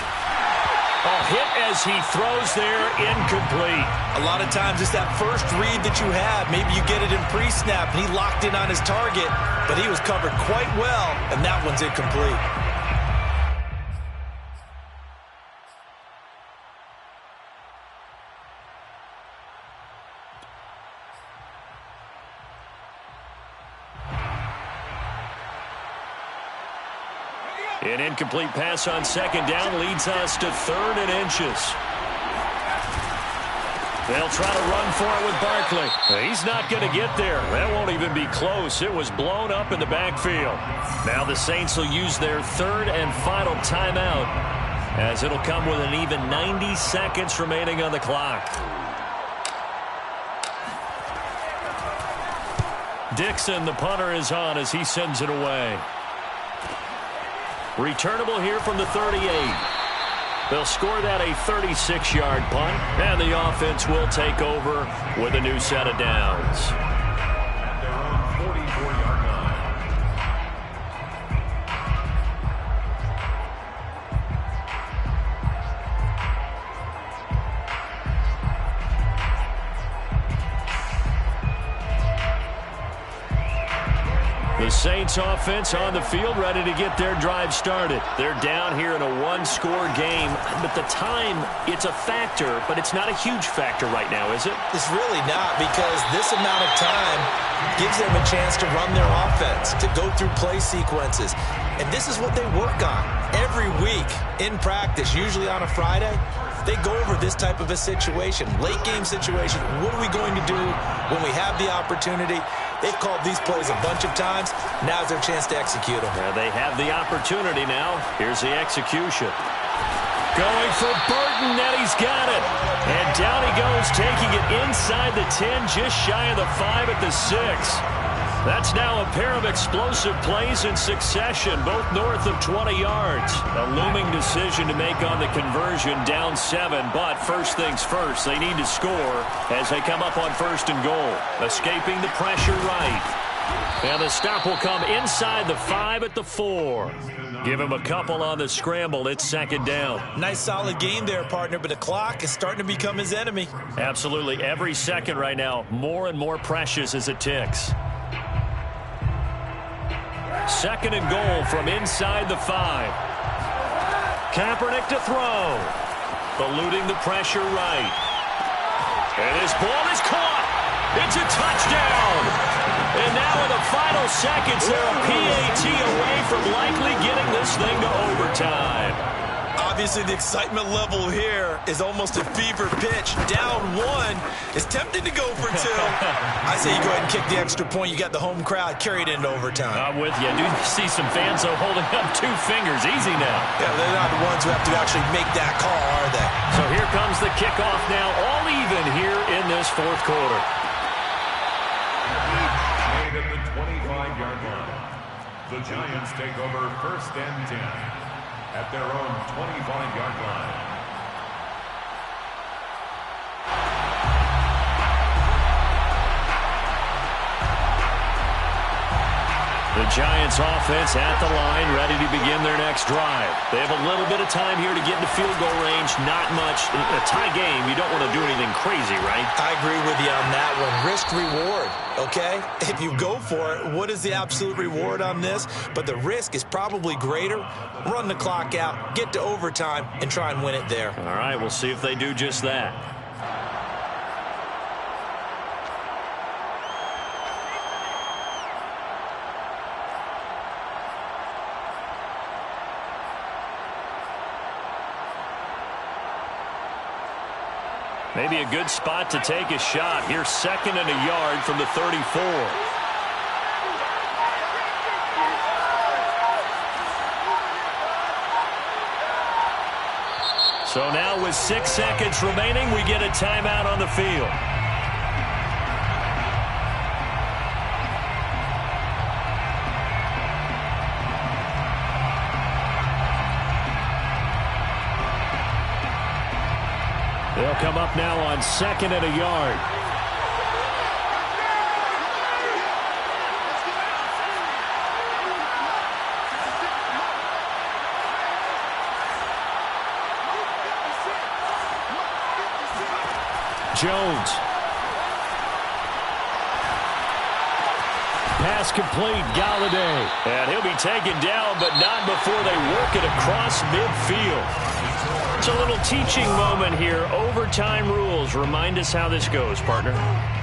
Hit as he throws there, incomplete. A lot of times it's that first read that you have. Maybe you get it in pre-snap, and he locked in on his target, but he was covered quite well, and that one's incomplete. An incomplete pass on 2nd down leads us to 3rd and inches. They'll try to run for it with Barkley. He's not going to get there. That won't even be close. It was blown up in the backfield. Now the Saints will use their 3rd and final timeout, as it'll come with an even 90 seconds remaining on the clock. Dixon, the punter, is on as he sends it away. Returnable here from the 38. They'll score that a 36-yard punt, and the offense will take over with a new set of downs. At their own 44-yard line. The Saints offense on the field, ready to get their drive started. They're down here in a 1-score game, but the time, it's a factor, but it's not a huge factor right now, is it? It's really not, because this amount of time gives them a chance to run their offense, to go through play sequences. And this is what they work on every week in practice, usually on a Friday. They go over this type of a situation, late game situation. What are we going to do when we have the opportunity? They've called these plays a bunch of times. Now's their chance to execute them. They have the opportunity now. Here's the execution. Going for Burton, and he's got it. And down he goes, taking it inside the 10, just shy of the 5 at the 6. That's now a pair of explosive plays in succession, both north of 20 yards. A looming decision to make on the conversion, down 7. But first things first, they need to score as they come up on 1st and goal. Escaping the pressure right. And the stop will come inside the 5 at the 4. Give him a couple on the scramble. It's 2nd down. Nice solid game there, partner, but the clock is starting to become his enemy. Absolutely. Every second right now, more and more precious as it ticks. 2nd and goal from inside the 5. Kaepernick to throw. Eluding the pressure right. And his ball is caught. It's a touchdown. And now in the final seconds, they're a PAT away from likely getting this thing to overtime. Obviously, the excitement level here is almost a fever pitch. Down 1 is tempted to go for 2. I say you go ahead and kick the extra point. You got the home crowd carried into overtime. I'm with you. I do see some fans, though, holding up 2 fingers. Easy now. Yeah, they're not the ones who have to actually make that call, are they? So here comes the kickoff now, all even here in this 4th quarter. Made at the 25-yard line. The Giants take over 1st and 10. At their own 25-yard line. The Giants offense at the line, ready to begin their next drive. They have a little bit of time here to get into field goal range. Not much. A tie game, you don't want to do anything crazy, right? I agree with you on that one. Risk reward, okay? If you go for it, what is the absolute reward on this? But the risk is probably greater. Run the clock out, get to overtime, and try and win it there. All right, we'll see if they do just that. Maybe a good spot to take a shot. Here's 2nd and a yard from the 34. So now with 6 seconds remaining, we get a timeout on the field. They'll come up now on 2nd and a yard. Jones. Pass complete, Galladay. And he'll be taken down, but not before they work it across midfield. It's a little teaching moment here. Overtime rules. Remind us how this goes, partner.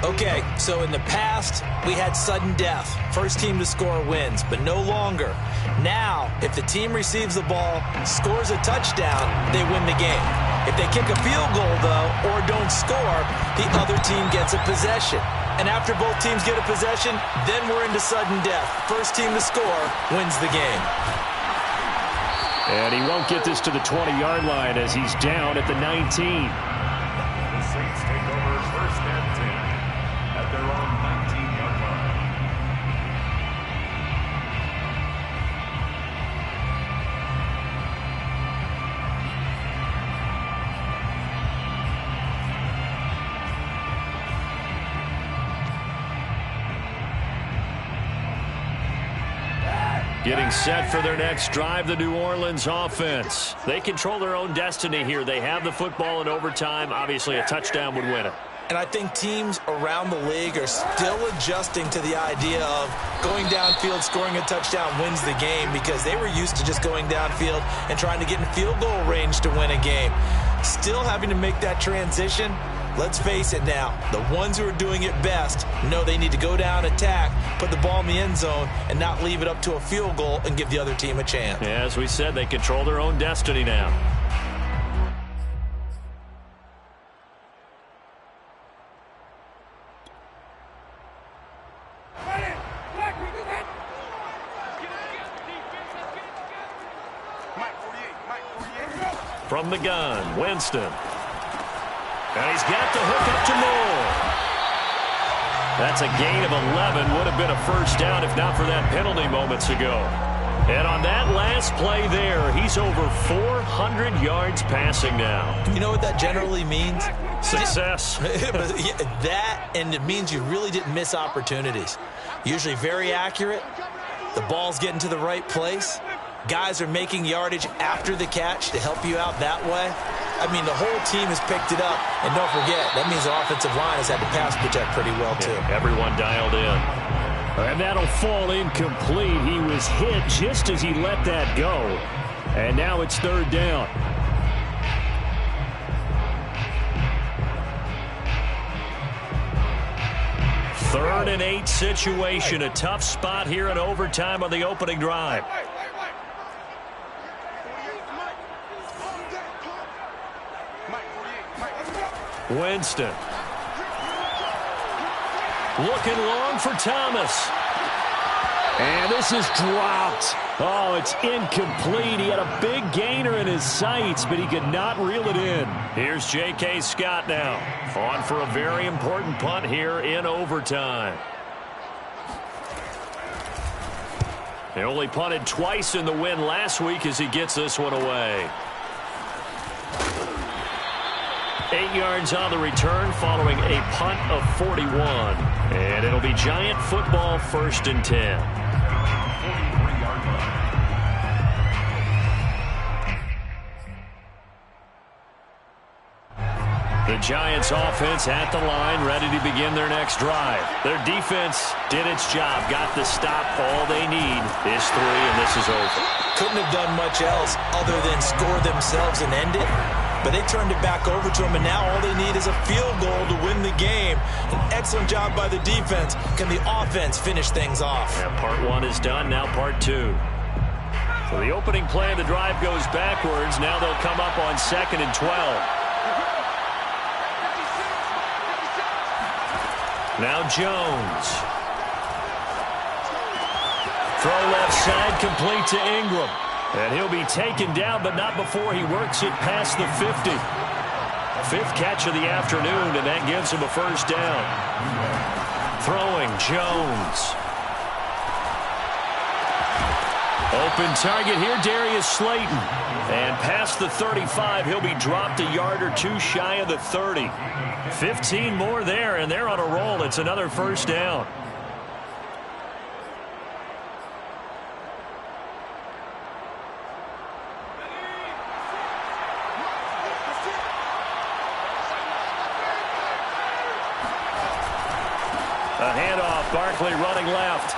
Okay, so in the past, we had sudden death. First team to score wins, but no longer. Now, if the team receives the ball, scores a touchdown, they win the game. If they kick a field goal, though, or don't score, the other team gets a possession. And after both teams get a possession, then we're into sudden death. First team to score wins the game. And he won't get this to the 20-yard line as he's down at the 19. The Saints take over 1st and 10 at their own 19-yard line. Getting set for their next drive, the New Orleans offense. They control their own destiny here. They have the football in overtime. Obviously, a touchdown would win it. And I think teams around the league are still adjusting to the idea of going downfield, scoring a touchdown wins the game, because they were used to just going downfield and trying to get in field goal range to win a game. Still having to make that transition. Let's face it now, the ones who are doing it best know they need to go down, attack, put the ball in the end zone, and not leave it up to a field goal and give the other team a chance. Yeah, as we said, they control their own destiny now. From the gun, Winston. And he's got the hook up to Moore. That's a gain of 11. Would have been a first down if not for that penalty moments ago. And on that last play there, he's over 400 yards passing now. You know what that generally means? Success. That, and it means you really didn't miss opportunities. Usually very accurate. The ball's getting to the right place. Guys are making yardage after the catch to help you out that way. I mean, the whole team has picked it up. And don't forget, that means the offensive line has had to pass protect pretty well, too. Yeah, everyone dialed in. And that'll fall incomplete. He was hit just as he let that go. And now it's 3rd down. Third and 8 situation. A tough spot here in overtime on the opening drive. Winston. Looking long for Thomas. And this is dropped. Oh, it's incomplete. He had a big gainer in his sights, but he could not reel it in. Here's J.K. Scott now. On for a very important punt here in overtime. He only punted twice in the win last week as he gets this one away. 8 yards on the return following a punt of 41. And it'll be Giant football, 1st and 10. 43-yard line. The Giants offense at the line, ready to begin their next drive. Their defense did its job, got the stop. All they need is 3, and this is over. Couldn't have done much else other than score themselves and end it. But they turned it back over to him, and now all they need is a field goal to win the game. An excellent job by the defense. Can the offense finish things off? And part 1 is done, now part 2. So the opening play of the drive goes backwards. Now they'll come up on 2nd and 12. Now Jones. Throw left side, complete to Ingram. And he'll be taken down, but not before he works it past the 50. Fifth catch of the afternoon, and that gives him a first down. Throwing, Jones. Open target here, Darius Slayton. And past the 35, he'll be dropped a yard or two shy of the 30. 15 more there, and they're on a roll. It's another first down. A handoff, Barkley running left.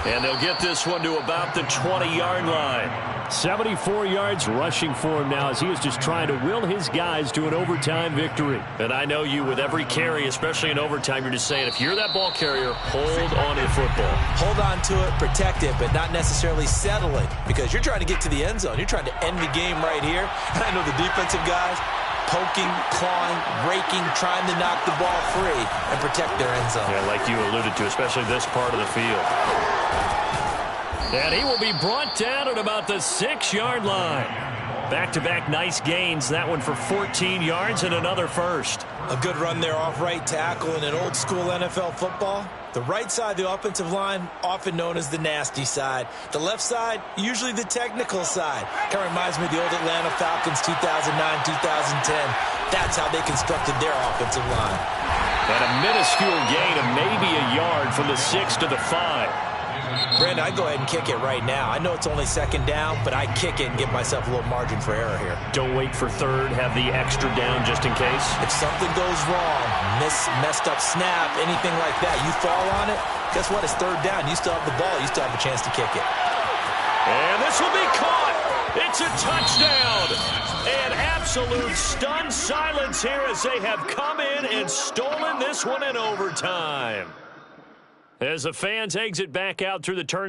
And they'll get this one to about the 20-yard line. 74 yards rushing for him now as he is just trying to will his guys to an overtime victory. And I know you, with every carry, especially in overtime, you're just saying, if you're that ball carrier, hold on to the football. Hold on to it, protect it, but not necessarily settle it, because you're trying to get to the end zone. You're trying to end the game right here. And I know the defensive guys poking, clawing, raking, trying to knock the ball free and protect their end zone. Yeah, like you alluded to, especially this part of the field. And he will be brought down at about the 6-yard line. Back-to-back nice gains. That one for 14 yards and another first. A good run there off right tackle in an old-school NFL football. The right side of the offensive line, often known as the nasty side. The left side, usually the technical side. Kind of reminds me of the old Atlanta Falcons 2009-2010. That's how they constructed their offensive line. And a minuscule gain of maybe a yard from the 6 to the 5. Brandon, I'd go ahead and kick it right now. I know it's only second down, but I kick it and give myself a little margin for error here. Don't wait for third. Have the extra down just in case. If something goes wrong, messed up snap, anything like that, you fall on it, guess what? It's third down. You still have the ball. You still have a chance to kick it. And this will be caught. It's a touchdown. And absolute stunned silence here as they have come in and stolen this one in overtime. As the fans exit back out through the turn.